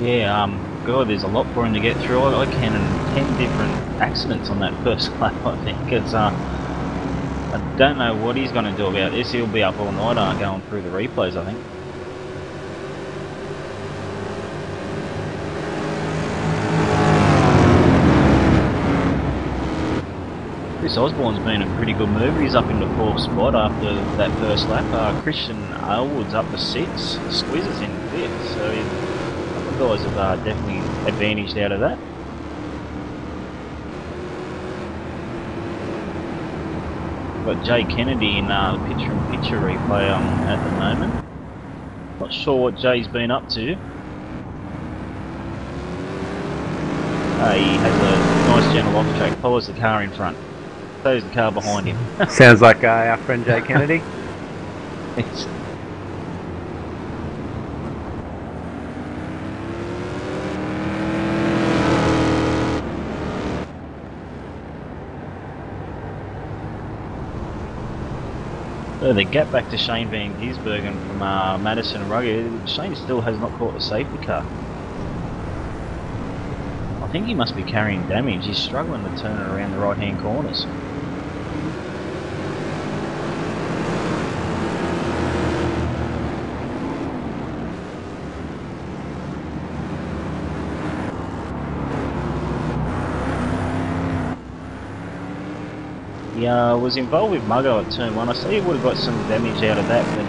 Yeah, God, there's a lot for him to get through. I counted 10 different accidents on that first lap, I think. I don't know what he's going to do about this. He'll be up all night going through the replays, I think. Chris Osborne's been a pretty good mover. He's up into 4th spot after that first lap. Christian Aylward's up to 6. Squeezes in 5th. So a couple of guys have definitely advantaged out of that. We've got Jay Kennedy in the picture-in-picture replay at the moment. Not sure what Jay's been up to. He has a nice gentle off-track, follows the car in front. There's the car behind him. Sounds like our friend Jay Kennedy. It's so the gap back to Shane Van Gisbergen from Madison and Ruggie. Shane still has not caught the safety car. I think he must be carrying damage. He's struggling to turn it around the right-hand corners. He was involved with Muggo at turn 1. I see he would have got some damage out of that, but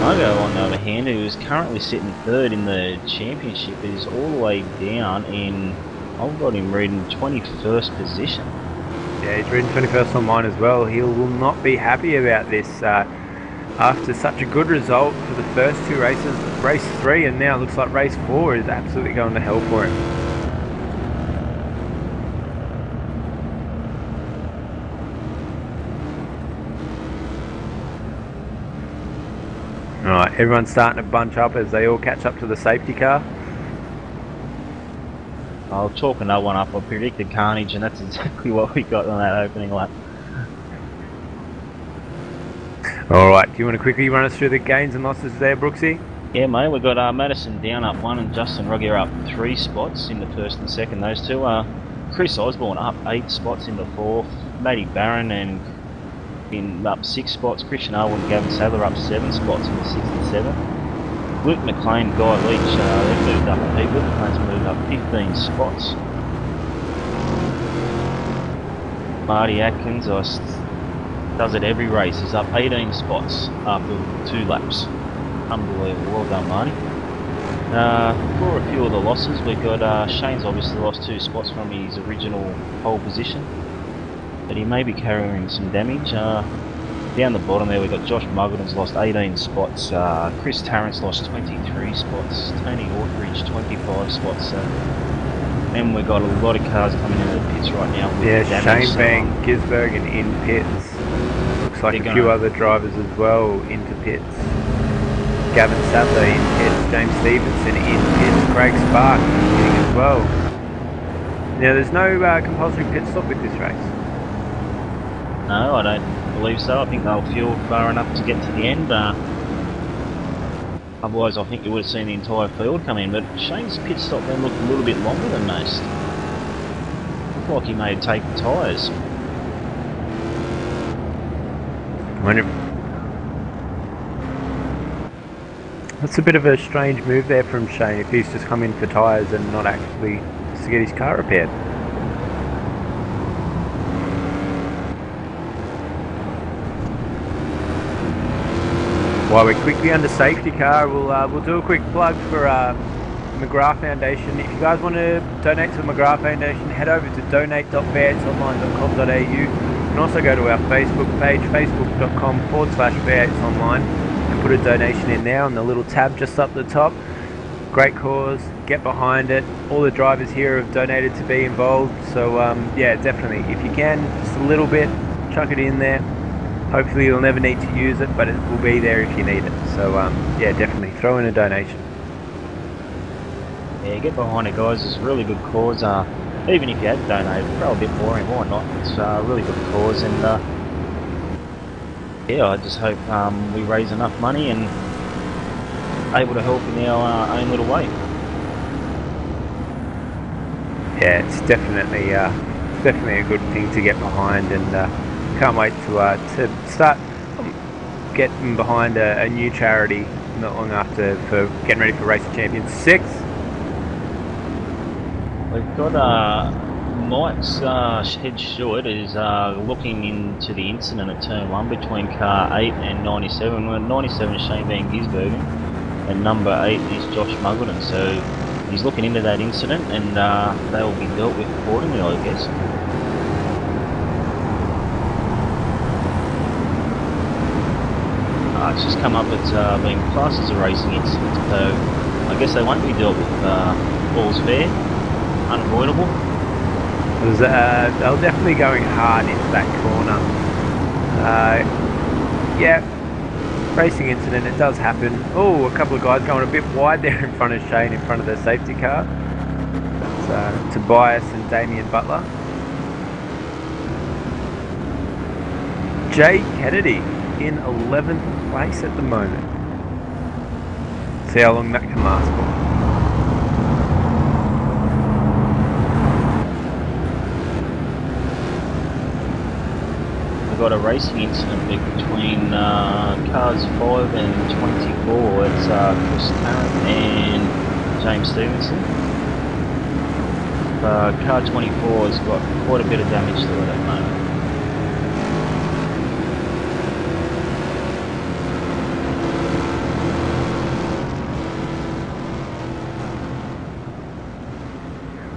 Muggo, on the other hand, who is currently sitting 3rd in the championship, is all the way down in, I've got him reading 21st position. Yeah, he's reading 21st on mine as well. He will not be happy about this after such a good result for the first 2 races. Race 3, and now it looks like race 4 is absolutely going to hell for him. Alright, everyone's starting to bunch up as they all catch up to the safety car. I'll chalk another one up. I predicted carnage, and that's exactly what we got on that opening lap. Alright, do you want to quickly run us through the gains and losses there, Brooksy? Yeah, mate, we've got Madison down up 1 and Justin Ruggie up 3 spots in the 1st and 2nd. Those two are Chris Osborne up 8 spots in the 4th. Matty Barron and in up 6 spots. Christian Arwood and Gavin Sadler up 7 spots in the 6th and 7th. Luke McLean, Guy Leach, they've moved up a heap. Luke McLean's moved up 15 spots. Marty Atkins, Does it every race. He's up 18 spots after 2 laps. Unbelievable. Well done, Marty. For a few of the losses, we've got Shane's obviously lost 2 spots from his original pole position, but he may be carrying some damage. Down the bottom there, we've got Josh Muggleton's lost 18 spots, Chris Tarrant's lost 23 spots, Tony Ortridge 25 spots. Then we've got a lot of cars coming into the pits right now. With damage, Shane Van Gisbergen in pits. Looks like a few other drivers as well into pits. Gavin Sadler in pits, James Stevenson in pits, Craig Spark in as well. Now there's no compulsory pit stop with this race. No, I don't believe so. I think they'll fuel far enough to get to the end. Otherwise I think you would have seen the entire field come in, but Shane's pit stop then looked a little bit longer than most. Looked like he may have taken tyres. That's a bit of a strange move there from Shane if he's just come in for tyres and not actually to get his car repaired. While we're quickly under safety car, we'll do a quick plug for McGrath Foundation. If you guys want to donate to the McGrath Foundation, head over to donate.v8online.com.au. You can also go to our Facebook page, facebook.com/v8online, and put a donation in there on the little tab just up the top. Great cause, get behind it. All the drivers here have donated to be involved, so yeah, definitely, if you can, just a little bit, chuck it in there. Hopefully you'll never need to use it, but it will be there if you need it. So yeah, definitely throw in a donation. Yeah, get behind it, guys. It's a really good cause. Even if you had donated, throw a bit more in, why not? It's a really good cause, and yeah, I just hope we raise enough money and able to help in our own little way. Yeah, it's definitely a good thing to get behind, and can't wait to start getting behind a new charity not long after for getting ready for Race of Champions 6. We've got Mike's head short is looking into the incident at turn 1 between car 8 and 97. Well, 97 is Shane Van Gisbergen and number 8 is Josh Muggleton. So he's looking into that incident, and they will be dealt with accordingly, I guess. It's just come up as being classed as a racing incident, so I guess they won't be dealt with all's fair, unavoidable. They were definitely going hard into that corner. Yeah, racing incident, it does happen. Oh, a couple of guys going a bit wide there in front of Shane, in front of the safety car. That's Tobias and Damien Butler. Jay Kennedy in 11th place at the moment. See how long that can last for. We've got a racing incident between cars 5 and 24. It's Chris Tarrant and James Stevenson. Car 24 has got quite a bit of damage to it at the moment.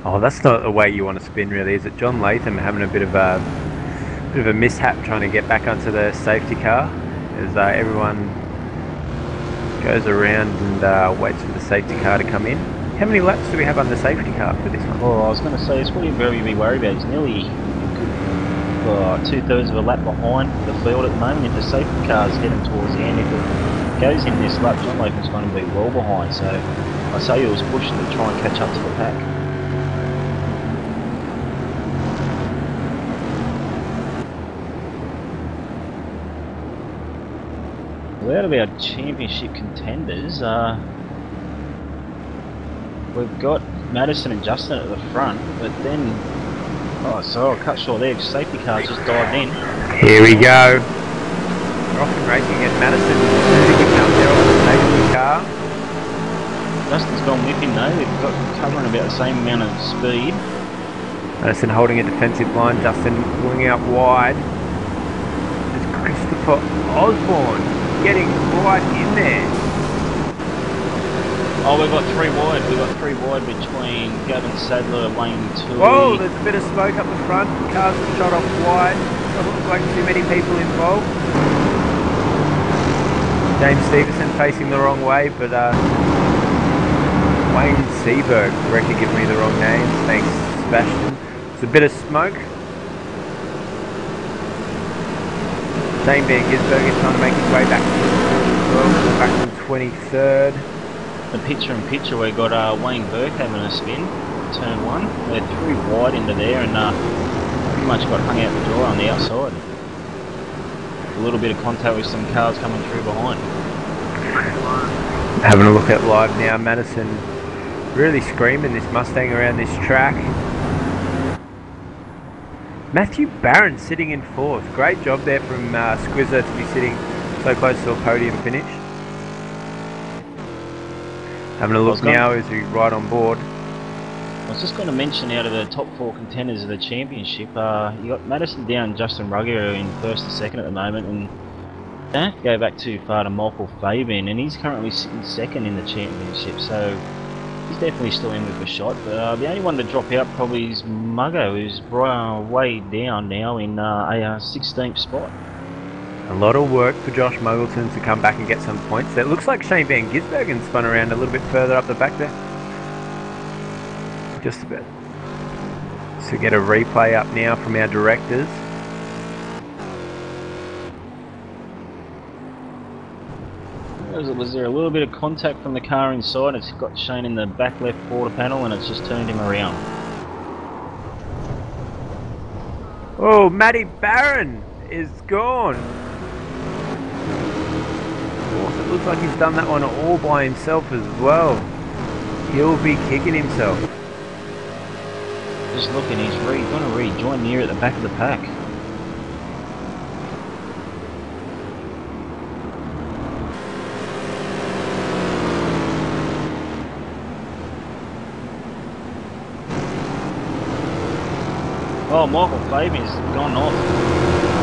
Oh, that's not the way you want to spin, really, is it? John Latham having a bit of a mishap trying to get back onto the safety car as everyone goes around and waits for the safety car to come in. How many laps do we have on the safety car for this one? Oh, I was going to say, it's what you're very worried about. It's nearly 2/3 of a lap behind the field at the moment. If the safety car's heading towards the end, if it goes in this lap, John Latham's going to be well behind. So I say he was pushing to try and catch up to the pack. Out of our championship contenders, we've got Madison and Justin at the front, but then, oh, so I'll cut short there, safety cars just dived in. Here we go. We're off and racing at Madison. Out there on the safety car. Justin's gone with him though, they've got covering about the same amount of speed. Madison holding a defensive line, Justin pulling out wide. As for Osborne, getting right in there. Oh, we've got 3 wide. We've got 3 wide between Gavin Sadler, Wayne Toohey. Whoa, there's a bit of smoke up the front. Cars have shot off wide. Doesn't look like too many people involved. James Stevenson facing the wrong way, but Wayne Seaberg correctly giving me the wrong names. Thanks, Sebastian. There's a bit of smoke. Shane Van Gisbergen trying to make his way back to back to 23rd. The picture-in-picture, we got Wayne Burke having a spin, turn 1. They're 3 wide into there and pretty much got hung out the door on the outside. A little bit of contact with some cars coming through behind. Having a look at live now, Madison really screaming this Mustang around this track. Matthew Barron sitting in 4th. Great job there from Squizzer to be sitting so close to a podium finish. Having a look now as we ride on board. I was just going to mention out of the top 4 contenders of the championship, you got Madison Down and Justin Ruggiero in 1st and 2nd at the moment, and don't have to go back too far to Michael Fabian, and he's currently sitting 2nd in the championship, so he's definitely still in with a shot. But the only one to drop out probably is Muggo, who's way down now in a 16th spot. A lot of work for Josh Muggleton to come back and get some points. It looks like Shane Van Gisbergen spun around a little bit further up the back there. Just a bit. So get a replay up now from our directors. Was there a little bit of contact from the car inside? It's got Shane in the back left quarter panel and it's just turned him around. Oh, Matty Barron is gone. It looks like he's done that one all by himself as well. He'll be kicking himself. Just looking, he's going to rejoin near at the back of the pack. Oh, Michael Fabian's gone off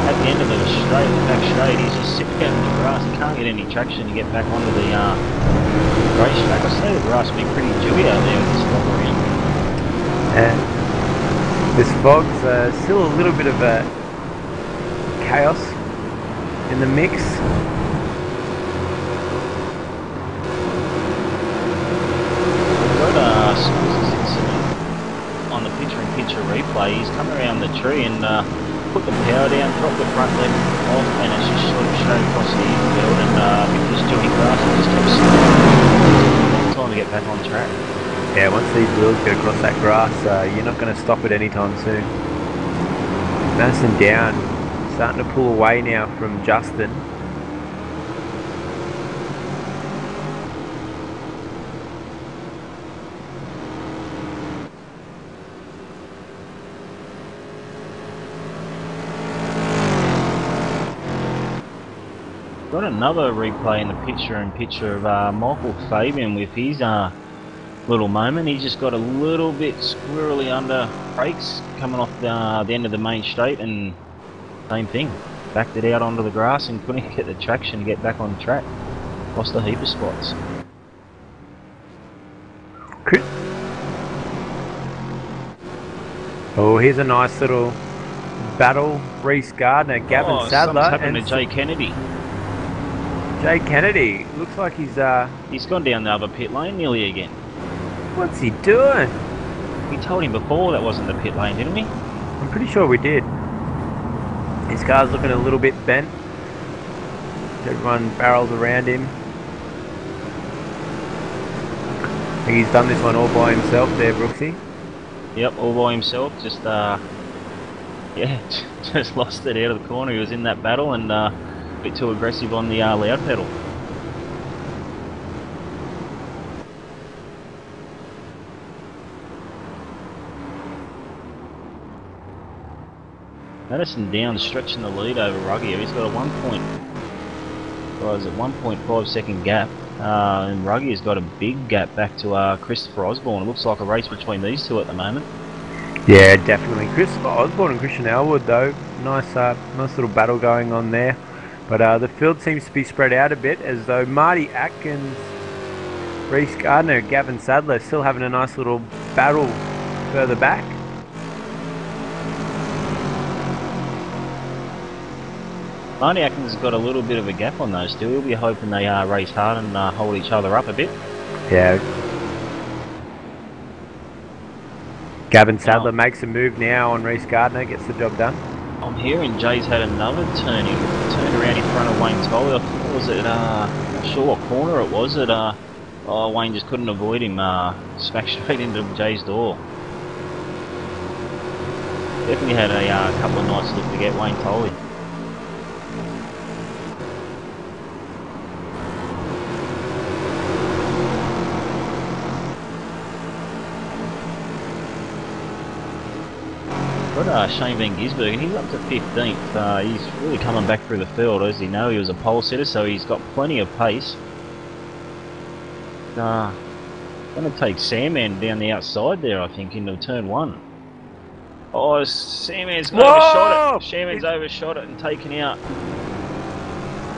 at the end of the straight, the back straight. He's just sitting out in the grass. He can't get any traction to get back onto the racetrack. I say the grass will be pretty dewy out there with this fog around. This fog's still a little bit of chaos in the mix. We've got on the picture-in-picture replay. He's come around the tree and put the power down, dropped the front leg off, and it's just sort of straight across the infield. And with this dewy grass, it just kept slowing. A long time to get back on track. Yeah, once these wheels get across that grass, you're not going to stop it anytime soon. Madison Down, starting to pull away now from Justin. Got another replay in the picture-in-picture of Michael Fabian with his little moment. He just got a little bit squirrely under brakes coming off the end of the main straight, and same thing, backed it out onto the grass and couldn't get the traction to get back on track. Lost a heap of spots. Oh, here's a nice little battle. Reese Gardner, Gavin Sadler, and to Jay Kennedy. Jay Kennedy looks like he's gone down the other pit lane nearly again. What's he doing? We told him before that wasn't the pit lane, didn't we? I'm pretty sure we did. His car's looking a little bit bent. Everyone barrels around him. I think he's done this one all by himself there, Brooksy. Yep, all by himself. Just yeah, just lost it out of the corner. He was in that battle and a bit too aggressive on the loud pedal. Madison Down stretching the lead over Ruggier. He's got a 1.5 second gap, and Ruggier's got a big gap back to Christopher Osborne. It looks like a race between these two at the moment. Yeah, definitely. Christopher Osborne and Christian Elwood, though, nice little battle going on there. But the field seems to be spread out a bit, as though Marty Atkins, Reece Gardner, Gavin Sadler still having a nice little battle further back. Marty Atkins has got a little bit of a gap on those two. He'll be hoping they race hard and hold each other up a bit. Yeah. Gavin Sadler makes a move now on Reece Gardner, gets the job done. I'm hearing Jay's had another turn. He turned around in front of Wayne Tolley. I think it was at, not sure what corner it was. Wayne just couldn't avoid him. Smacked straight into Jay's door. Definitely had a couple of nights left to get Wayne Tolley. Got Shane Van Gisbergen, he's up to 15th. He's really coming back through the field. As you know, he was a pole sitter, so he's got plenty of pace. Going to take Sandman down the outside there, I think, into turn 1. Oh, Sandman's overshot it. Sandman's overshot it and taken out.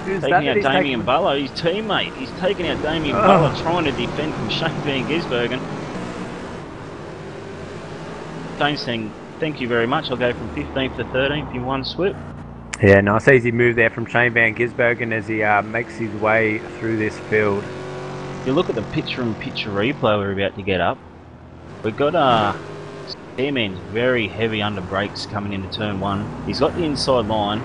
Taking out Damien Butler, his teammate. He's taking out Damien Butler, trying to defend from Shane Van Gisbergen. Shane's saying, thank you very much. I'll go from 15th to 13th in one swip. Yeah, nice easy move there from Shane Van Gisbergen as he makes his way through this field. If you look at the picture-in-picture replay we're about to get up, we've got Airman's very heavy under brakes coming into turn 1. He's got the inside line,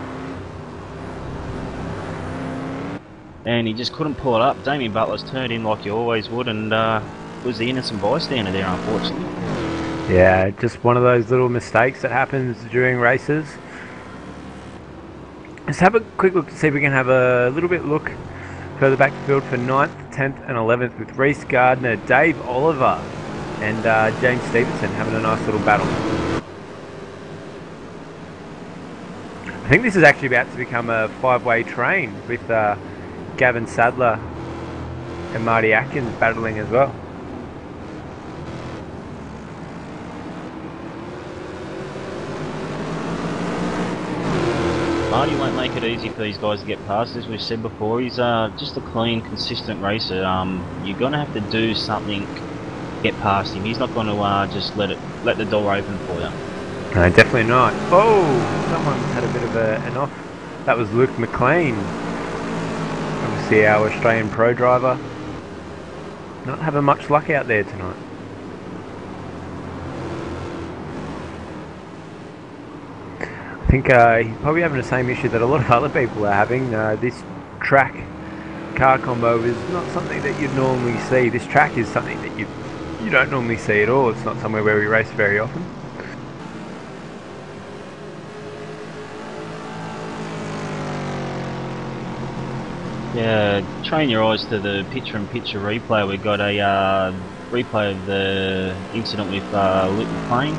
and he just couldn't pull it up. Damien Butler's turned in like you always would, and was the innocent bystander there, unfortunately. Yeah, just one of those little mistakes that happens during races. Let's have a quick look to see if we can have a little bit look further back the field for 9th, 10th and 11th with Reece Gardner, Dave Oliver and James Stevenson having a nice little battle. I think this is actually about to become a 5-way train with Gavin Sadler and Marty Atkins battling as well. Marty won't make it easy for these guys to get past, as we've said before. He's just a clean, consistent racer. You're going to have to do something to get past him. He's not going to just let the door open for you. No, definitely not. Oh, someone had a bit of an off. That was Luke McLean. Obviously our Australian pro driver. Not having much luck out there tonight. I think he's probably having the same issue that a lot of other people are having. This track car combo is not something that you'd normally see. This track is something that you don't normally see at all. It's not somewhere where we race very often. Yeah, train your eyes to the picture-in-picture replay. We've got a replay of the incident with Luke McLean.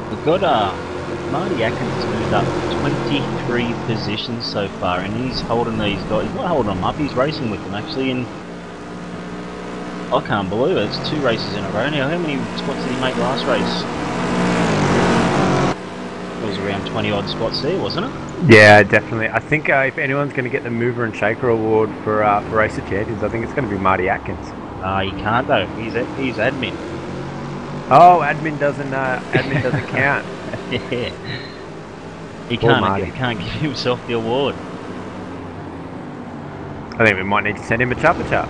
We've got Marty Atkins has moved up 23 positions so far, and he's holding these guys. He's not holding them up, he's racing with them actually, and I can't believe it. It's 2 races in a row now. How many spots did he make last race? It was around 20 odd spots there, wasn't it? Yeah, definitely. I think if anyone's going to get the Mover and Shaker award for Racer Champions, I think it's going to be Marty Atkins. He can't though. He's admin. Oh, admin doesn't count. Yeah. He can't give himself the award. I think we might need to send him a chopper chop.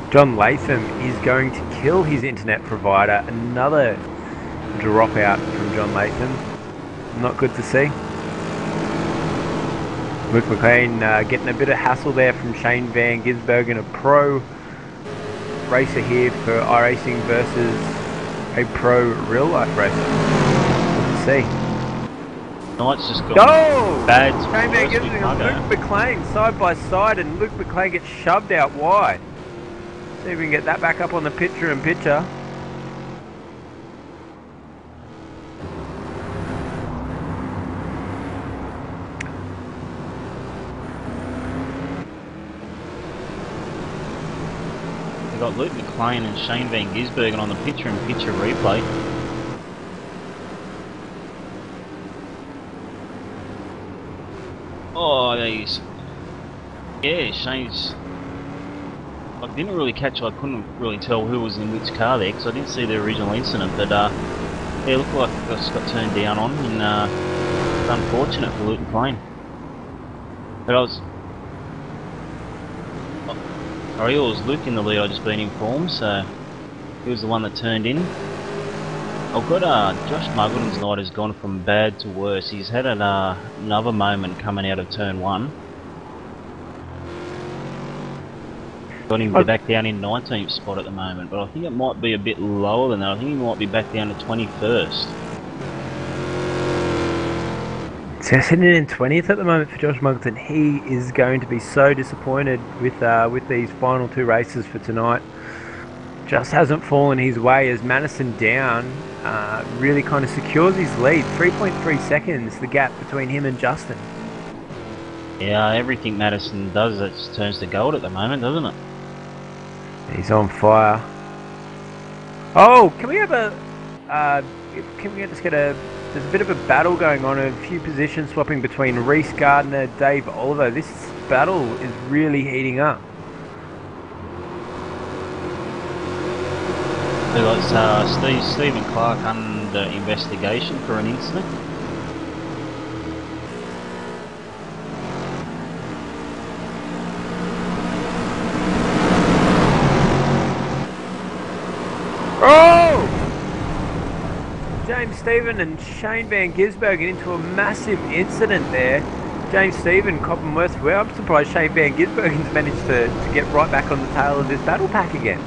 John Latham is going to kill his internet provider. Another dropout from John Latham. Not good to see. Luke McLean getting a bit of hassle there from Shane Van Gisbergen, a pro racer here for iRacing versus a pro real life racer. Let's see. Knight's just gone bad. Shane Van with Gisbergen and Luke McLean side by side, and Luke McLean gets shoved out wide. See if we can get that back up on the picture-in-picture. got Luke McLean and Shane Van Gisbergen on the picture-in-picture replay. Oh, he's... Yeah, Shane's... I didn't really catch, I couldn't really tell who was in which car there, because I didn't see the original incident, but yeah, it looked like it just got turned down on, and it's unfortunate for Luke McLean. But I was... I it was Luke in the lead, I just been informed, so he was the one that turned in. I've got Josh Muggleton's night has gone from bad to worse. He's had another moment coming out of turn 1. Got him back down in 19th spot at the moment, but I think it might be a bit lower than that. I think he might be back down to 21st. So sitting in 20th at the moment for Josh Muggleton. He is going to be so disappointed with these final 2 races for tonight. Just hasn't fallen his way as Madison down really kind of secures his lead. 3.3 seconds, the gap between him and Justin. Yeah, everything Madison does, it just turns to gold at the moment, doesn't it? He's on fire. Oh, can we have a... can we just get a... There's a bit of a battle going on, a few position swapping between Reece Gardner, Dave Oliver. This battle is really heating up. So that's Stephen Clark under investigation for an incident. Oh! James Stephen and Shane Van Gisbergen into a massive incident there. James Stephen, Coppenworth. Well, I'm surprised Shane Van Gisbergen's managed to get right back on the tail of this battle pack again.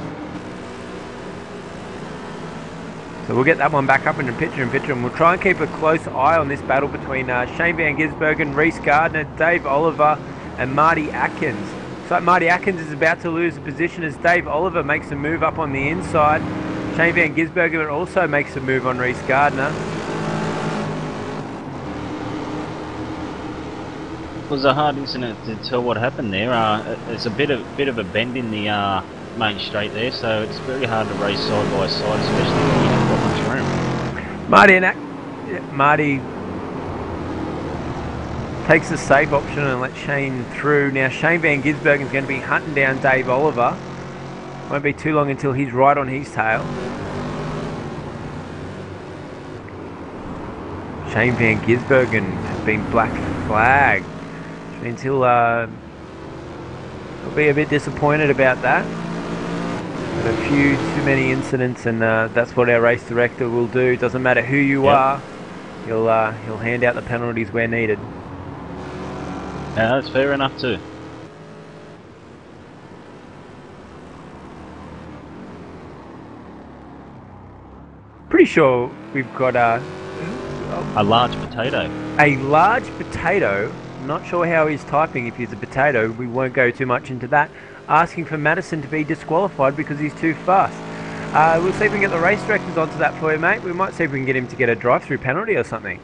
So we'll get that one back up in the picture-in-picture, and we'll try and keep a close eye on this battle between Shane Van Gisbergen, Reece Gardner, Dave Oliver and Marty Atkins. So Marty Atkins is about to lose a position as Dave Oliver makes a move up on the inside. Shane Van Gisbergen also makes a move on Reece Gardner. It was a hard incident to tell what happened there. There's a bit of a bend in the main straight there, so it's very hard to race side by side, especially when you haven't got much room. Marty takes the safe option and lets Shane through. Now Shane Van Gisbergen is going to be hunting down Dave Oliver. Won't be too long until he's right on his tail. Shane Van Gisbergen has been black flagged. Which means he'll be a bit disappointed about that. But a few too many incidents, and that's what our race director will do. Doesn't matter who you are, he'll hand out the penalties where needed. Yeah, that's fair enough too. Pretty sure we've got a large potato. A large potato. Not sure how he's typing. If he's a potato, we won't go too much into that. Asking for Madison to be disqualified because he's too fast. We'll see if we can get the race directors onto that for you, mate. We might see if we can get him to get a drive-through penalty or something.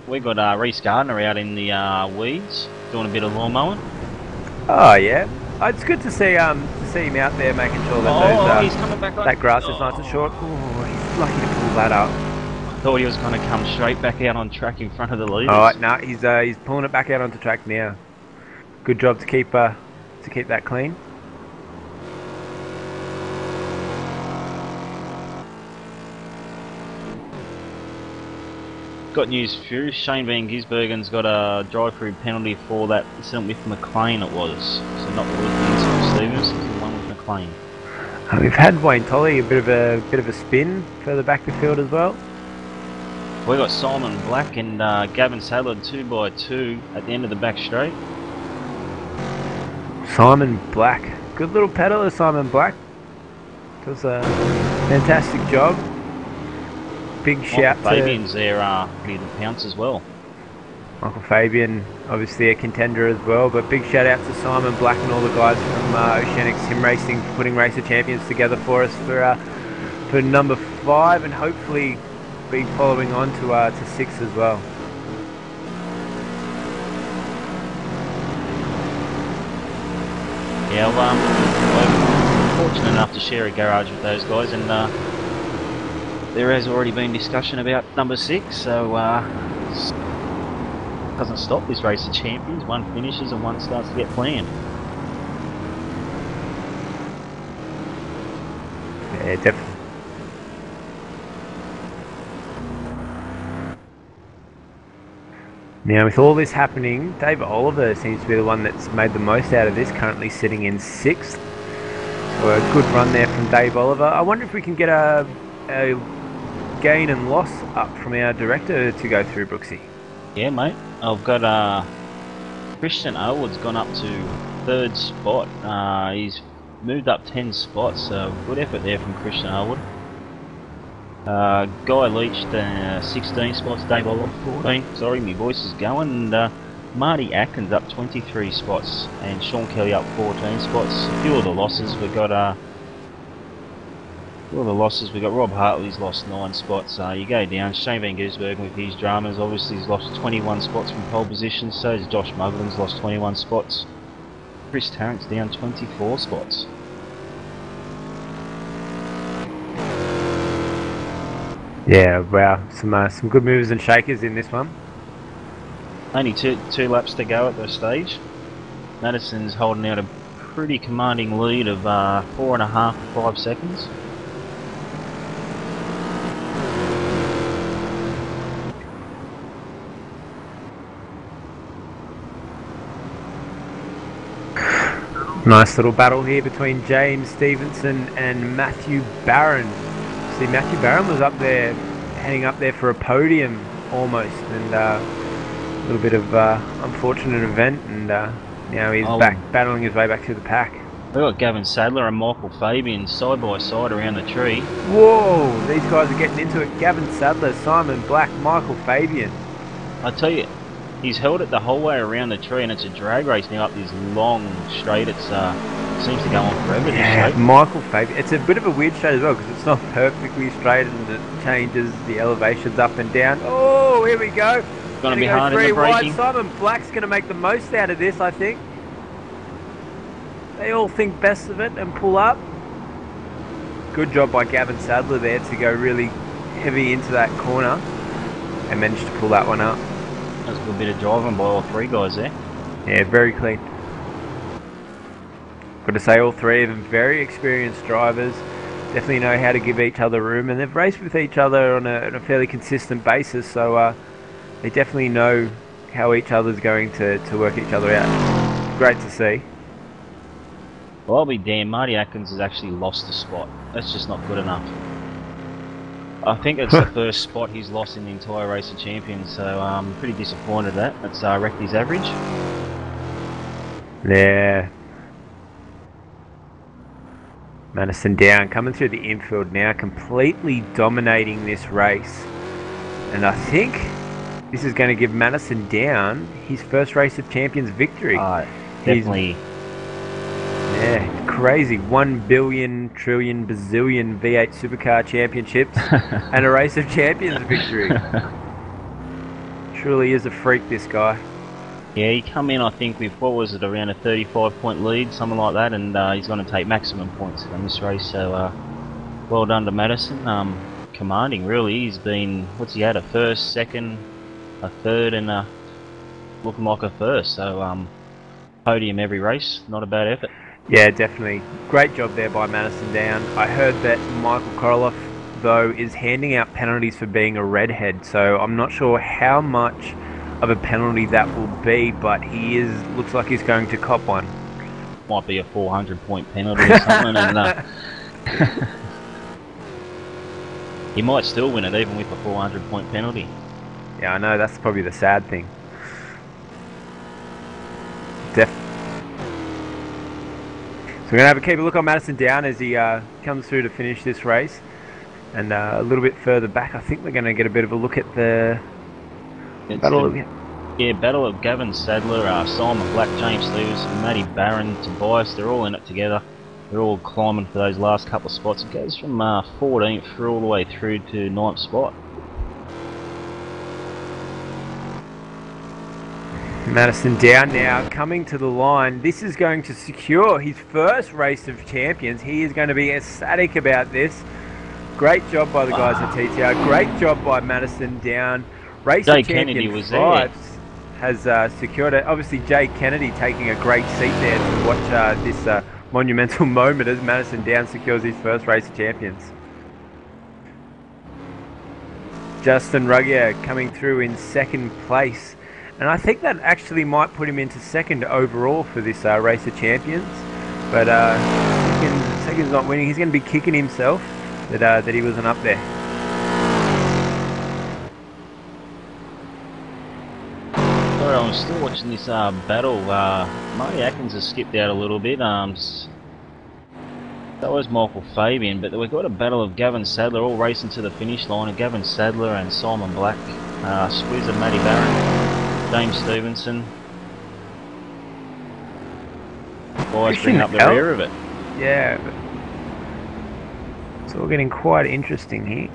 We got Reece Gardner out in the weeds, doing a bit of lawn mowing. Oh yeah, it's good to see him out there making sure that he's coming back on. That grass is nice and short. Oh, he's lucky to pull that up. Thought he was going to come straight back out on track in front of the leaders. All right, no, he's pulling it back out onto track now. Good job to keep that clean. Got news for you. Shane Van Gisbergen's got a drive-through penalty for that incident with McLean. It was so not with the incident Stevens, it was the one with McLean. We've had Wayne Tolley a bit of a spin further back the field as well. We got Simon Black and Gavin Sadler 2x2 at the end of the back straight. Simon Black, good little pedaler, Simon Black. Does a fantastic job. Big shout to Fabian's there near the pounce as well. Michael Fabian, obviously a contender as well, but big shout out to Simon Black and all the guys from Oceanic Sim Racing for putting Racer Champions together for us for number 5, and hopefully be following on to 6 as well. Yeah, fortunate enough to share a garage with those guys, and there has already been discussion about number 6, so doesn't stop this race of champions. One finishes and one starts to get planned. Yeah, definitely. Now, with all this happening, Dave Oliver seems to be the one that's made the most out of this, currently sitting in 6th. So a good run there from Dave Oliver. I wonder if we can get a gain and loss up from our director to go through, Brooksy. Yeah, mate. I've got Christian Elwood's gone up to 3rd spot. He's moved up 10 spots, so good effort there from Christian Elwood. Guy Leach 16 spots, Dave Oliver 14. Sorry, my voice is going. And Marty Atkins up 23 spots, and Sean Kelly up 14 spots. A few of the losses we've got. Rob Hartley's lost 9 spots. You go down. Shane Van Gisbergen with his dramas, obviously he's lost 21 spots from pole position. So has Josh Muglin's lost 21 spots. Chris Tarrant's down 24 spots. Yeah, wow, some good movers and shakers in this one. Only two laps to go at this stage. Madison's holding out a pretty commanding lead of 4.5 to 5 seconds. Nice little battle here between James Stevenson and Matthew Barron. See, Matthew Barron was up there, heading up there for a podium almost, and a little bit of unfortunate event, and now he's back battling his way back to the pack. We've got Gavin Sadler and Michael Fabian side by side around the tree. Whoa, these guys are getting into it. Gavin Sadler, Simon Black, Michael Fabian. I tell you, he's held it the whole way around the tree, and it's a drag race now up this long straight. It's seems to go on forever. Yeah, Michael Fabian. It's a bit of a weird straight as well because it's not perfectly straight and it changes the elevations up and down. Oh, here we go. Going to be hard in the braking. Simon Black's going to make the most out of this, I think. They all think best of it and pull up. Good job by Gavin Sadler there to go really heavy into that corner and managed to pull that one up. That was a good bit of driving by all 3 guys there. Yeah, very clean. Got to say, all 3 of them very experienced drivers. Definitely know how to give each other room, and they've raced with each other on a fairly consistent basis, so they definitely know how each other's going to work each other out. Great to see. Well, I'll be damned, Marty Atkins has actually lost a spot. That's just not good enough. I think it's the first spot he's lost in the entire race of champions, so I'm pretty disappointed at that. It's wrecked his average. Yeah. Madison down, coming through the infield now, completely dominating this race. And I think this is going to give Madison down his first race of champions victory. Definitely. Yeah, crazy. 1 billion, trillion, bazillion V8 supercar championships and a race of champions victory. Truly is a freak, this guy. Yeah, he come in, I think, with, what was it, around a 35-point lead, something like that, and he's going to take maximum points in this race, so well done to Madison. Commanding, really. He's been, what's he had, a first, second, a third, and looking like a first, so podium every race, not a bad effort. Yeah, definitely. Great job there by Madison down. I heard that Michael Korolev, though, is handing out penalties for being a redhead, so I'm not sure how much of a penalty that will be, but looks like he's going to cop one. Might be a 400-point penalty or something, and he might still win it even with a 400-point penalty. Yeah, I know, that's probably the sad thing. So we're going to keep a look on Madison down as he comes through to finish this race. And a little bit further back, I think we're going to get a bit of a look at the battle of Gavin Sadler, Simon Black, James Stevenson, Matty Barron, Tobias. They're all in it together. They're all climbing for those last couple of spots. It goes from 14th through all the way through to 9th spot. Madison down now, coming to the line. This is going to secure his first race of champions. He is going to be ecstatic about this. Great job by the guys at TTR. Great job by Madison down. Race Jay of Champion Kennedy was 5 has secured it. Obviously, Jay Kennedy taking a great seat there to watch this monumental moment as Madison down secures his first race of champions. Justin Ruggier coming through in second place. And I think that actually might put him into second overall for this race of champions. But second's not winning. He's going to be kicking himself that he wasn't up there. Sorry, I'm still watching this battle. Marty Atkins has skipped out a little bit. That was Michael Fabian, but we've got a battle of Gavin Sadler all racing to the finish line. Gavin Sadler and Simon Black, Swizzer, Matty Barron, James Stevenson. Boys bring up the rear of it. Yeah, but it's all getting quite interesting here.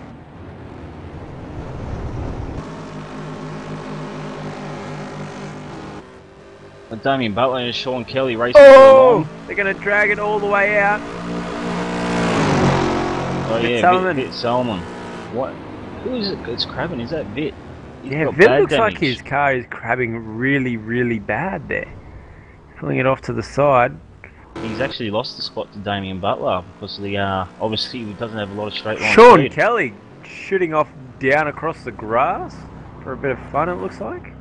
And Damien Butler and Sean Kelly racing to the line. They're going to drag it all the way out. Oh yeah, Salmon. Vitt Salmon. What? Who is it? It's crabbing. Is that Vitt? Yeah, Vitt looks like his car is crabbing really, really bad there. Pulling it off to the side. He's actually lost the spot to Damien Butler because of the obviously he doesn't have a lot of straight line Sean speed. Kelly shooting off down across the grass for a bit of fun, it looks like.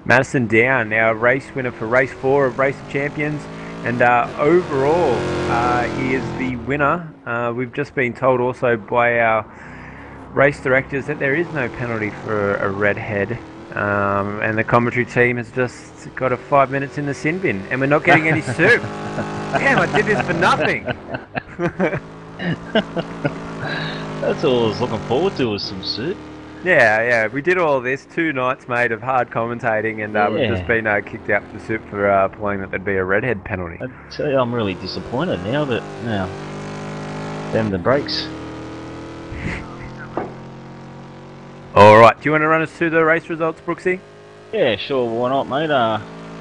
Madison down, now race winner for race 4 of Race of Champions. And overall, he is the winner. We've just been told also by our race directors that there is no penalty for a red head. And the commentary team has just got a 5 minutes in the sin bin. And we're not getting any soup. Damn, I did this for nothing. That's all I was looking forward to, was some soup. Yeah, we did all this 2 nights, mate, of hard commentating, and we've just been kicked out for soup for pulling that there'd be a redhead penalty. I tell you, I'm really disappointed now, but now, damn the brakes. Alright, do you want to run us through the race results, Brooksy? Yeah, sure, why not, mate?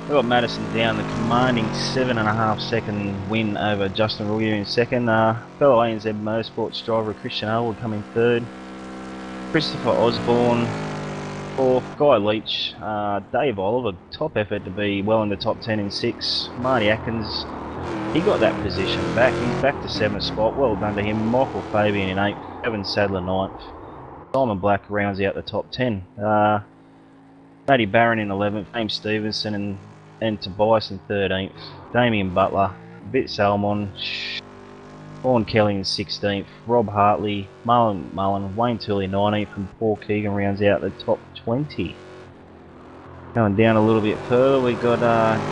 We've got Madison down, the commanding 7.5 second win over Justin Ruggier in second. Fellow ANZ Motorsports driver Christian Elwood coming third. Christopher Osborne, fourth. Guy Leach, Dave Oliver, top effort to be well in the top 10 in 6. Marty Atkins, he got that position back. He's back to 7th spot. Well done to him. Michael Fabian in 8th. Gavin Sadler 9th. Simon Black rounds out the top 10. Matty Barron in 11th. James Stevenson and Tobias in 13th. Damien Butler, Vitt Salmon, Sean Kelly in 16th, Rob Hartley, Marlon Mullen, Wayne Tully 19th, and Paul Keegan rounds out the top 20. Going down a little bit further, we got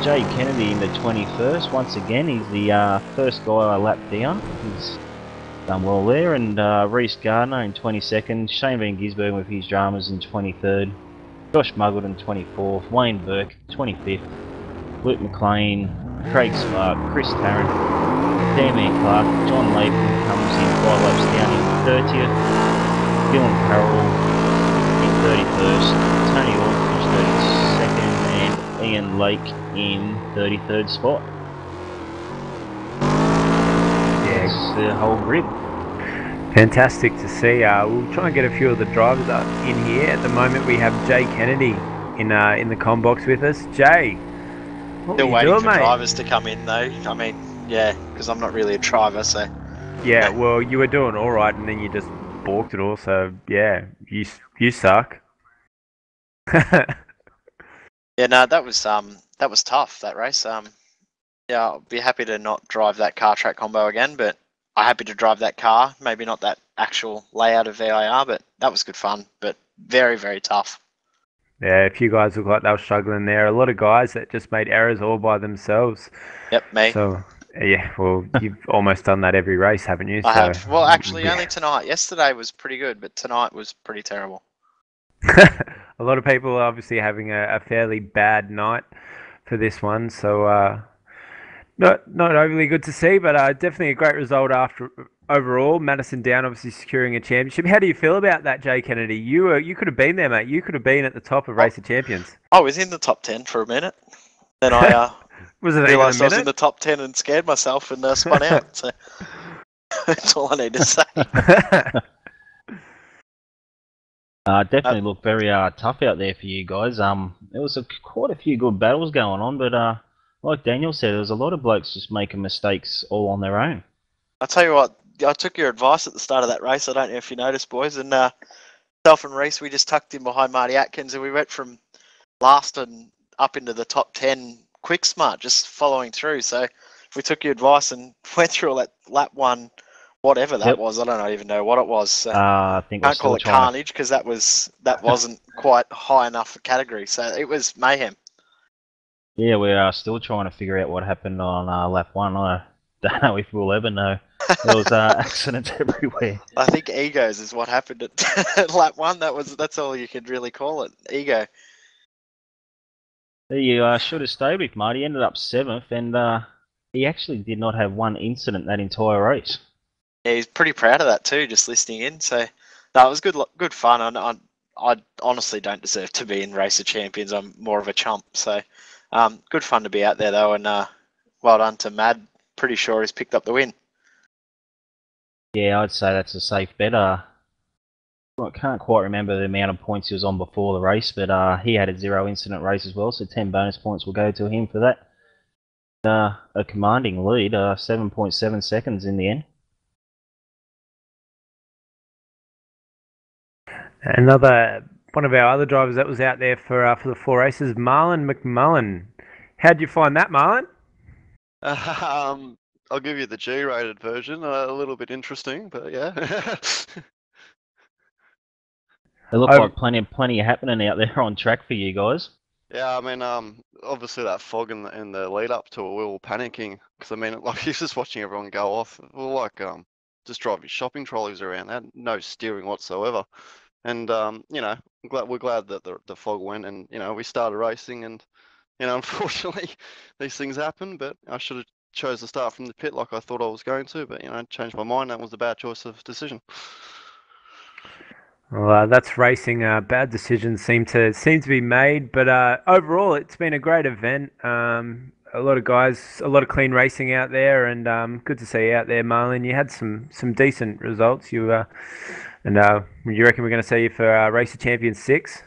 Jay Kennedy in the 21st. Once again, he's the first guy I lapped down. He's done well there. And Reece Gardner in 22nd, Shane Van Gisbergen with his dramas in 23rd, Josh Muggleton 24th, Wayne Burke 25th, Luke McLean, Craig Spark, Chris Tarrant, Damien Clark, John Latham comes in 5 laps down in 30th, Dylan Carroll in 31st, Tony Orfish 32nd, and Ian Lake in 33rd spot. Yeah, it's the whole grid. Fantastic to see. We'll try and get a few of the drivers up in here. At the moment, we have Jay Kennedy in the comm box with us. Jay, what Still are you waiting doing, for mate? drivers to come in, though. I mean, yeah, because I'm not really a driver, so. Yeah, well, you were doing all right, and then you just balked it all. So yeah, you suck. Yeah, no, that was tough, that race. Yeah, I'll be happy to not drive that car track combo again, but I'm happy to drive that car. Maybe not that actual layout of VIR, but that was good fun. But very, very tough. Yeah, a few guys look like they were struggling there. A lot of guys that just made errors all by themselves. Yep, me. So yeah, well, you've almost done that every race, haven't you? I have. Well, actually, only tonight. Yesterday was pretty good, but tonight was pretty terrible. A lot of people are obviously having a fairly bad night for this one. So Not overly good to see, but definitely a great result after overall. Madison Down obviously securing a championship. How do you feel about that, Jay Kennedy? You could have been there, mate. You could have been at the top of Race of Champions. I was in the top 10 for a minute. Then I Was it even a realised I was in minute? the top 10 and scared myself and spun out. So that's all I need to say. Definitely looked very tough out there for you guys. There was quite a few good battles going on, but like Daniel said, there was a lot of blokes just making mistakes all on their own. I'll tell you what, I took your advice at the start of that race. I don't know if you noticed, boys. And self and Reese, we just tucked in behind Marty Atkins and we went from last and up into the top 10 quick smart, just following through. So we took your advice and went through all that lap one, whatever that was. I don't even know what it was. So I think can't call it carnage because that wasn't quite high enough for category. So it was mayhem. Yeah, we are still trying to figure out what happened on lap one. I don't know if we'll ever know. There was accidents everywhere. I think egos is what happened at lap one. That's all you could really call it. Ego. You should have stayed with Marty. He ended up 7th, and he actually did not have one incident that entire race. Yeah, he's pretty proud of that too, just listening in. So, no, it was good fun. I honestly don't deserve to be in Race of Champions. I'm more of a chump. So, good fun to be out there though, and well done to Mad. Pretty sure he's picked up the win. Yeah, I'd say that's a safe bet. I can't quite remember the amount of points he was on before the race, but he had a 0 incident race as well, so 10 bonus points will go to him for that. A commanding lead, 7.7 seconds in the end. Another one of our other drivers that was out there for the 4 races, Marlon McMullen. How'd you find that, Marlon? I'll give you the G-rated version. A little bit interesting, but yeah. It looked like plenty happening out there on track for you guys. Yeah, I mean, obviously that fog in the lead up to it, we were all panicking because I mean, like he's just watching everyone go off. We were like, just drive your shopping trolleys around. They had no steering whatsoever, and you know, we're glad that the fog went, and you know, we started racing, and you know, unfortunately, these things happen. But I should have chose to start from the pit like I thought I was going to, but you know, changed my mind. That was a bad choice of decision. Well, that's racing. Bad decisions seem to be made, but overall, it's been a great event. A lot of guys, a lot of clean racing out there, and good to see you out there, Marlon. You had some decent results. You reckon we're going to see you for Race of Champions 6?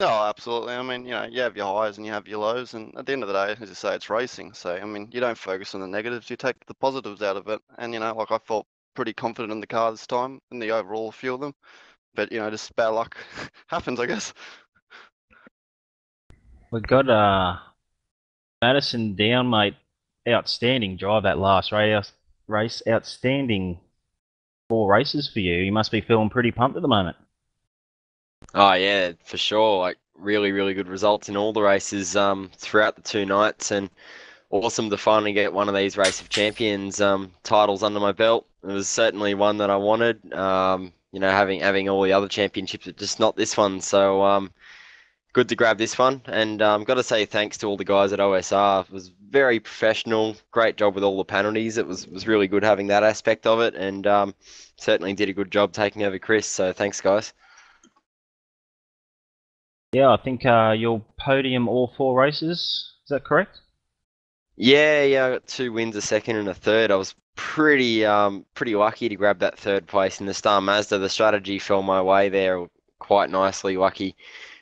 Oh, absolutely. I mean, you know, you have your highs and you have your lows, and at the end of the day, as you say, it's racing. So, I mean, you don't focus on the negatives, you take the positives out of it. And, you know, like I felt pretty confident in the car this time, in the overall few of them. But, you know, just bad luck happens, I guess. We got Madison Down, mate. Outstanding drive that last race. Outstanding 4 races for you. You must be feeling pretty pumped at the moment. Oh yeah, for sure. Like really, really good results in all the races throughout the 2 nights, and awesome to finally get one of these Race of Champions titles under my belt. It was certainly one that I wanted. You know, having all the other championships, but just not this one. So good to grab this one, and got to say thanks to all the guys at OSR. It was very professional. Great job with all the penalties. It was really good having that aspect of it, and certainly did a good job taking over Chris. So thanks, guys. Yeah, I think you'll podium all 4 races. Is that correct? Yeah, I got 2 wins, a second and a third. I was pretty lucky to grab that 3rd place in the Star Mazda. The strategy fell my way there quite nicely. Lucky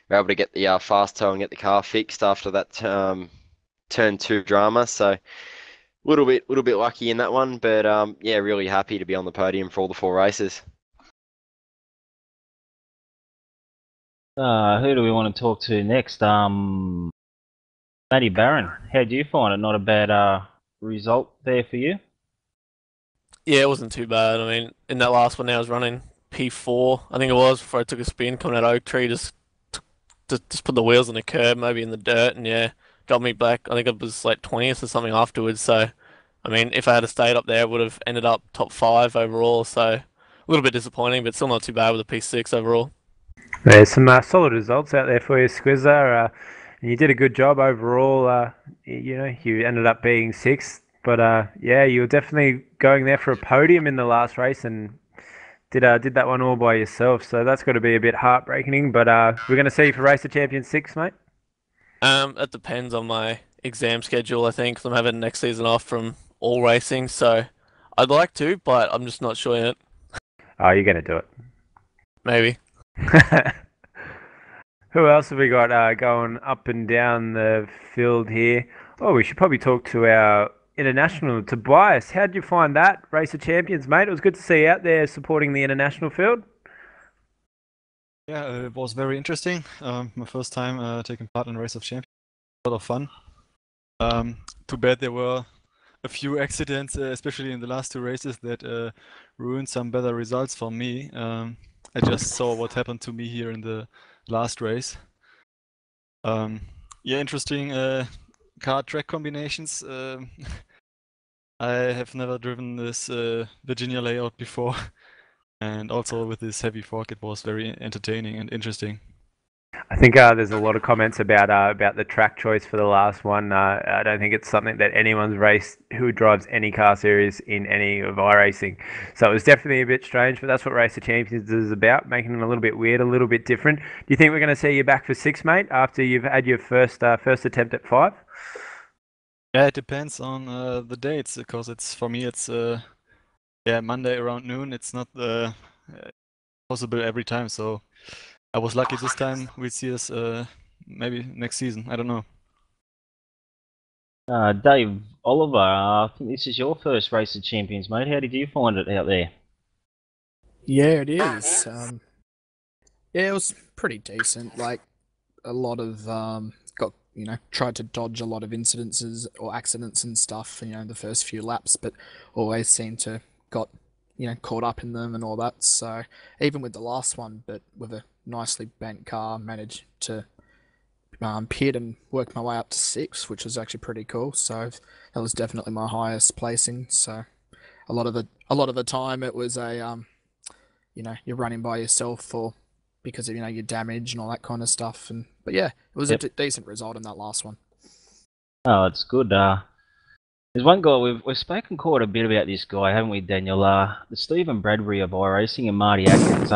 we were able to get the fast tow and get the car fixed after that turn 2 drama. So little bit lucky in that one, but yeah, really happy to be on the podium for all the 4 races. Who do we want to talk to next? Matty Barron, how do you find it? Not a bad result there for you? Yeah, it wasn't too bad. I mean, in that last one, I was running P4, I think it was, before I took a spin coming out Oak Tree. Just put the wheels on the curb, maybe in the dirt, and yeah, got me back. I think it was like 20th or something afterwards. So, I mean, if I had stayed up there, I would have ended up top 5 overall. So, a little bit disappointing, but still not too bad with a P6 overall. There's some solid results out there for you, Squizzer. And you did a good job overall. You know, you ended up being 6th. But yeah, you were definitely going there for a podium in the last race and did that one all by yourself. So that's got to be a bit heartbreaking. But we're going to see you for Race of Champions 6, mate. It depends on my exam schedule, I think, 'cause I'm having next season off from all racing, so I'd like to, but I'm just not sure yet. Oh, you're going to do Maybe. it. Who else have we got going up and down the field here? Oh, we should probably talk to our international, Tobias. How did you find that Race of Champions, mate? It was good to see you out there supporting the international field. Yeah, it was very interesting. My first time taking part in Race of Champions. A lot of fun. Too bad there were a few accidents, especially in the last two races, that ruined some better results for me. I just saw what happened to me here in the last race. Yeah, interesting car track combinations. I have never driven this Virginia layout before. And also with this heavy fork, it was very entertaining and interesting. I think there's a lot of comments about the track choice for the last one. I don't think it's something that anyone's raced who drives any car series in any of iRacing. So it was definitely a bit strange, but that's what Race of Champions is about, making it a little bit weird, a little bit different. Do you think we're going to see you back for 6, mate, after you've had your first attempt at 5? Yeah, it depends on the dates, because it's for me it's yeah, Monday around noon. It's not possible every time, so I was lucky this time. We'll see us maybe next season. I don't know. Dave Oliver, I think this is your first Race of Champions, mate. How did you find it out there? Yeah, it is. Yeah, it was pretty decent. Like a lot of got tried to dodge a lot of incidences or accidents and stuff. The first few laps, but always seemed to got caught up in them and all that. So even with the last one, but with a nicely bent car, managed to pit and work my way up to 6, which was actually pretty cool. So that was definitely my highest placing. So a lot of the time it was a you're running by yourself or because of your damage and all that kind of stuff. But yeah, it was a decent result in that last one. Oh, it's good. There's one guy we've spoken quite a bit about this guy, haven't we, Daniel? The Stephen Bradbury of iRacing and Marty Atkins.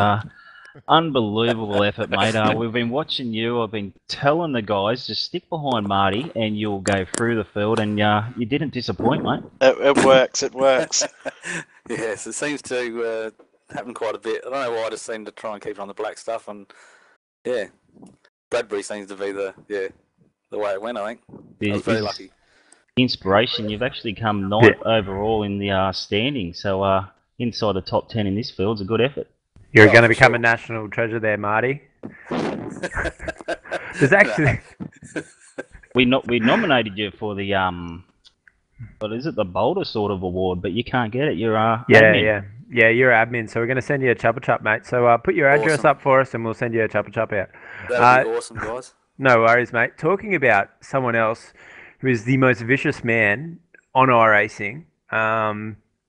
Unbelievable effort, mate. We've been watching you. I've been telling the guys to stick behind Marty, and you'll go through the field. And you didn't disappoint, mate. It works. It works. Yes, it seems to happen quite a bit. I don't know why. I just seem to try and keep on the black stuff, and yeah, Bradbury seems to be the way it went. I think I was very lucky. Inspiration. You've actually come 9th overall in the standing, so inside the top 10 in this field's a good effort. You're going to become a national treasure there, Marty. There's actually we nominated you for the what is it, the Boulder sort of award, but you can't get it. You're admin. Yeah, you're admin. So we're going to send you a chuppa chup, mate. So put your address up for us, and we'll send you a chuppa chup out. That'd be awesome, guys. No worries, mate. Talking about someone else who is the most vicious man on iRacing.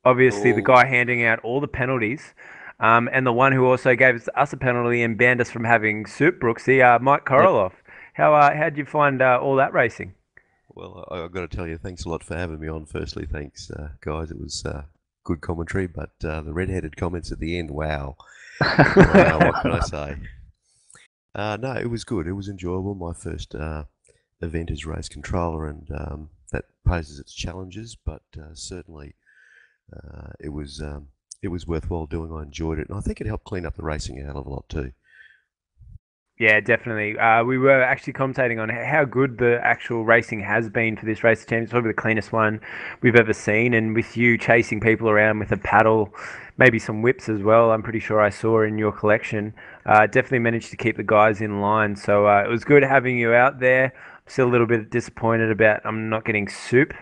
Obviously, the guy handing out all the penalties. And the one who also gave us a penalty and banned us from having soup, Brooksy, Mike Koroloff. How did you find all that racing? Well, I've got to tell you, thanks a lot for having me on. Firstly, thanks, guys. It was good commentary, but the red-headed comments at the end, wow. What can I say? No, it was good. It was enjoyable. My first event as race controller, and that poses its challenges, but certainly it was worthwhile doing. I enjoyed it, and I think it helped clean up the racing a hell of a lot too. Yeah, definitely. We were actually commentating on how good the actual racing has been for this Race of Champions. Probably the cleanest one we've ever seen. And with you chasing people around with a paddle, maybe some whips as well, I'm pretty sure I saw in your collection. Definitely managed to keep the guys in line. So it was good having you out there. I'm still a little bit disappointed about I'm not getting soup.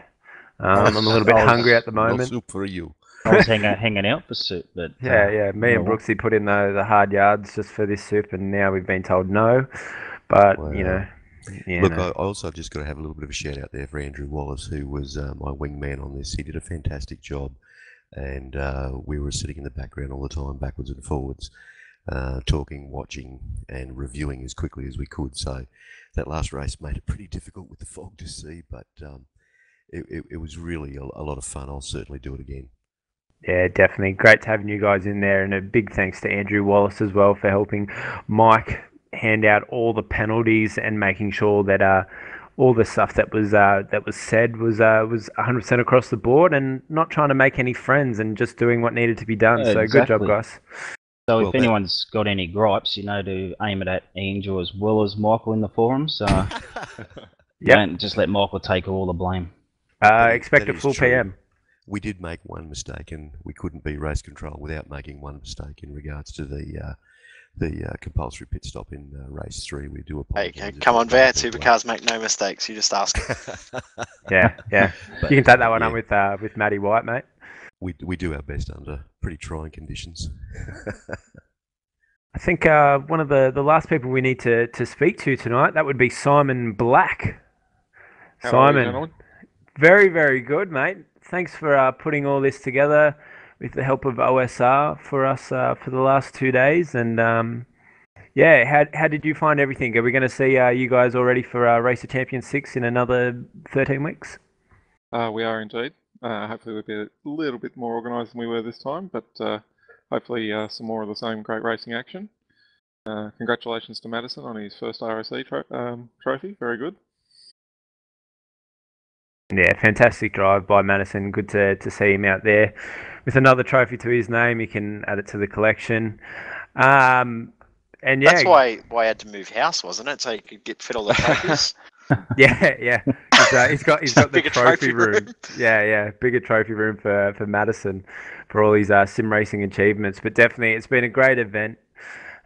I'm a little bit hungry at the moment. No soup for you. I was hanging out for soup, but yeah. Me and Brooksy put in the hard yards just for this soup, and now we've been told no. But Look, I also just got to have a little bit of a shout out there for Andrew Wallace, who was my wingman on this. He did a fantastic job, and we were sitting in the background all the time, backwards and forwards, talking, watching, and reviewing as quickly as we could. So that last race made it pretty difficult with the fog to see, but it was really a lot of fun. I'll certainly do it again. Yeah, definitely. Great to having you guys in there, and a big thanks to Andrew Wallace as well for helping Mike hand out all the penalties and making sure that all the stuff that was said was 100% across the board, and not trying to make any friends and just doing what needed to be done. Yeah, so good job, exactly. guys. So Well, if anyone's got any gripes, you know, to aim it at Angel as well as Michael in the forums. Don't just let Michael take all the blame. Expect a is full true. PM. We did make one mistake, and we couldn't be race control without making one mistake in regards to the compulsory pit stop in race 3. We do Hey, apologise. come on, V8 supercars make no mistakes. You just ask. Yeah. But, You can take that one yeah, up with Matty White, mate. we do our best under pretty trying conditions. I think one of the last people we need to speak to tonight, that would be Simon Black. How are you, Simon, gentlemen? very, very good, mate. Thanks for putting all this together with the help of OSR for us for the last 2 days. And yeah, how did you find everything? Are we going to see you guys all ready for Race of Champions 6 in another 13 weeks? We are indeed. Hopefully we'll be a little bit more organised than we were this time, but hopefully some more of the same great racing action. Congratulations to Madison on his first RSE trophy. Very good. Yeah, fantastic drive by Madison. Good to see him out there with another trophy to his name. He can add it to the collection. And yeah, That's why I had to move house, wasn't it? So you could fit all the trophies. yeah. He's got the Bigger trophy trophy room. Yeah, bigger trophy room for Madison for all his sim racing achievements. But definitely, it's been a great event.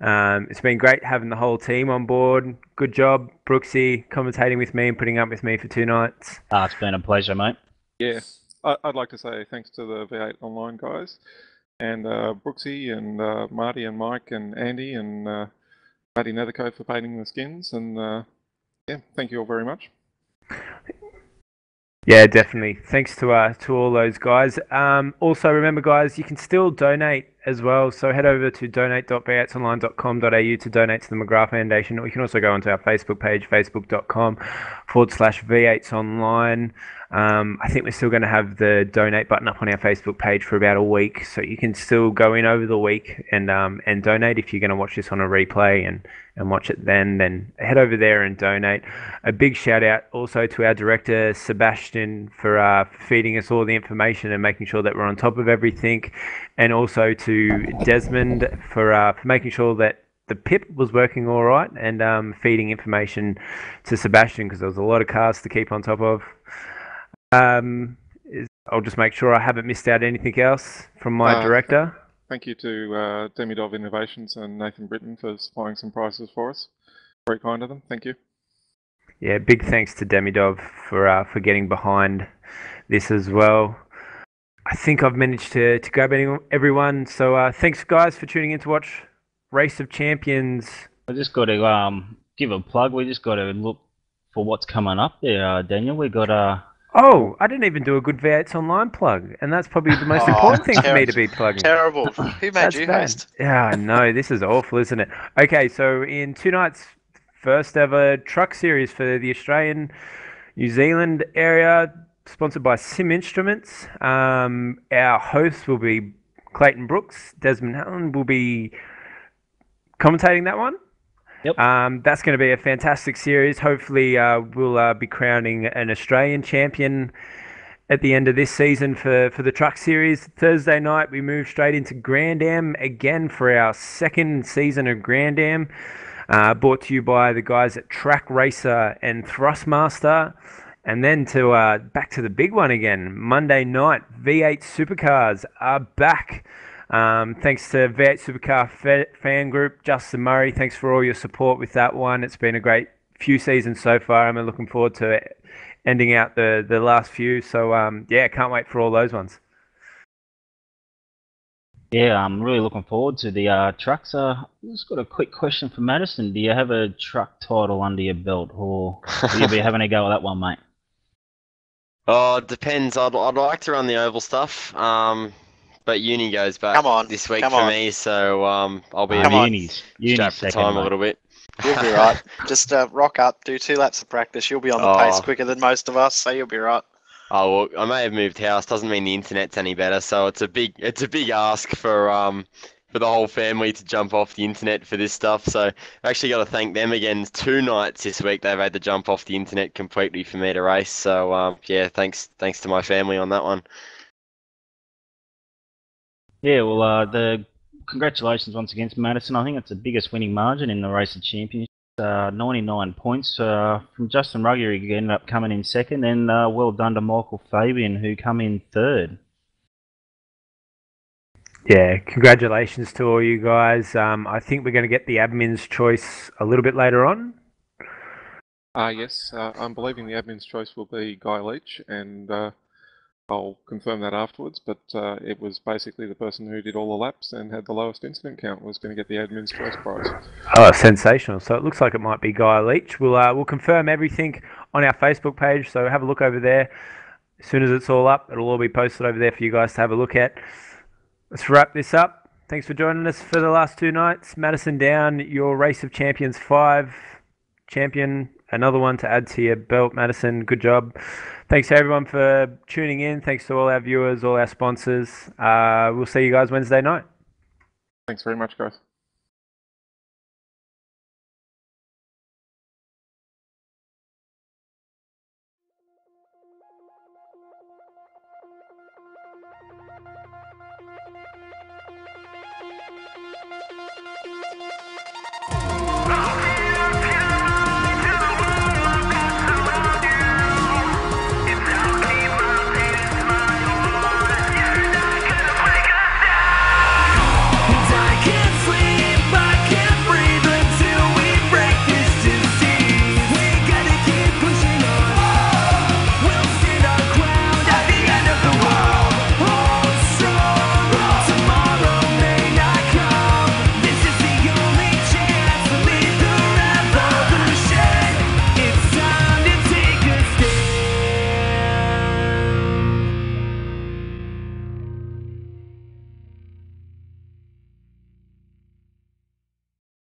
It's been great having the whole team on board. Good job, Brooksy, commentating with me and putting up with me for 2 nights. It's been a pleasure, mate. Yeah, I'd like to say thanks to the V8 Online guys, and Brooksy and Marty and Mike and Andy and Matty Nethercoat for painting the skins, and yeah, thank you all very much. Yeah, definitely. Thanks to all those guys. Also, remember, guys, you can still donate as well. So head over to donate.v8online.com.au to donate to the McGrath Foundation. Or you can also go onto our Facebook page, facebook.com/V8online. I think we're still going to have the donate button up on our Facebook page for about a week, so you can still go in over the week and donate if you're going to watch this on a replay and watch it then head over there and donate. A big shout out also to our director Sebastian for feeding us all the information and making sure that we're on top of everything, and also to Desmond for making sure that the pip was working all right and feeding information to Sebastian, because there was a lot of cars to keep on top of. I'll just make sure I haven't missed out anything else from my director. Thank you to Demidov Innovations and Nathan Britton for supplying some prizes for us. Very kind of them. Thank you. Yeah, big thanks to Demidov for getting behind this as well. I think I've managed to grab everyone. So thanks, guys, for tuning in to watch Race of Champions. I just got to give a plug. We just got to look for what's coming up there, Daniel. We got Oh, I didn't even do a good V8's online plug, and that's probably the most important thing for me to be plugging. Terrible. Who made you host? Yeah, I know. This is awful, isn't it? Okay, so in 2 nights, first ever truck series for the Australian, New Zealand area, sponsored by Sim Instruments. Our host will be Clayton Brooks. Desmond Allen will be commentating that one. Yep. That's going to be a fantastic series. Hopefully, we'll be crowning an Australian champion at the end of this season for the truck series. Thursday night, we move straight into Grand Am again for our second season of Grand Am. Brought to you by the guys at Track Racer and Thrustmaster. And then back to the big one again. Monday night, V8 Supercars are back. Thanks to V8 Supercar fan group, Justin Murray. Thanks for all your support with that one. It's been a great few seasons so far. I'm looking forward to ending out the last few. So yeah, can't wait for all those ones. Yeah, I'm really looking forward to the trucks. Just got a quick question for Madison. Do you have a truck title under your belt, or will you be having a go at that one, mate? Oh, it depends. I'd like to run the oval stuff. But uni goes back this week for me, so I'll be strapped for time a little bit. You'll be right. Just rock up, do 2 laps of practice. You'll be on the pace quicker than most of us, so you'll be right. Oh, well, I may have moved house. Doesn't mean the internet's any better. So it's a big ask for the whole family to jump off the internet for this stuff. So I've actually got to thank them again. 2 nights this week they've had to jump off the internet completely for me to race. So yeah, thanks to my family on that one. Yeah, well, the congratulations once again to Madison. I think it's the biggest winning margin in the race of champions. 99 points from Justin Ruggier, who ended up coming in second, and well done to Michael Fabian, who come in third. Yeah, congratulations to all you guys. I think we're going to get the admin's choice a little bit later on. Yes, I'm believing the admin's choice will be Guy Leach, and I'll confirm that afterwards, but it was basically the person who did all the laps and had the lowest incident count was going to get the admin's choice prize. Oh, sensational. So it looks like it might be Guy Leach. We'll confirm everything on our Facebook page, so have a look over there. As soon as it's all up, it'll all be posted over there for you guys to have a look at. Let's wrap this up. Thanks for joining us for the last 2 nights. Madison Down, your Race of Champions 5 champion. Another one to add to your belt, Madison. Good job. Thanks to everyone for tuning in. Thanks to all our viewers, all our sponsors. We'll see you guys Wednesday night. Thanks very much, guys.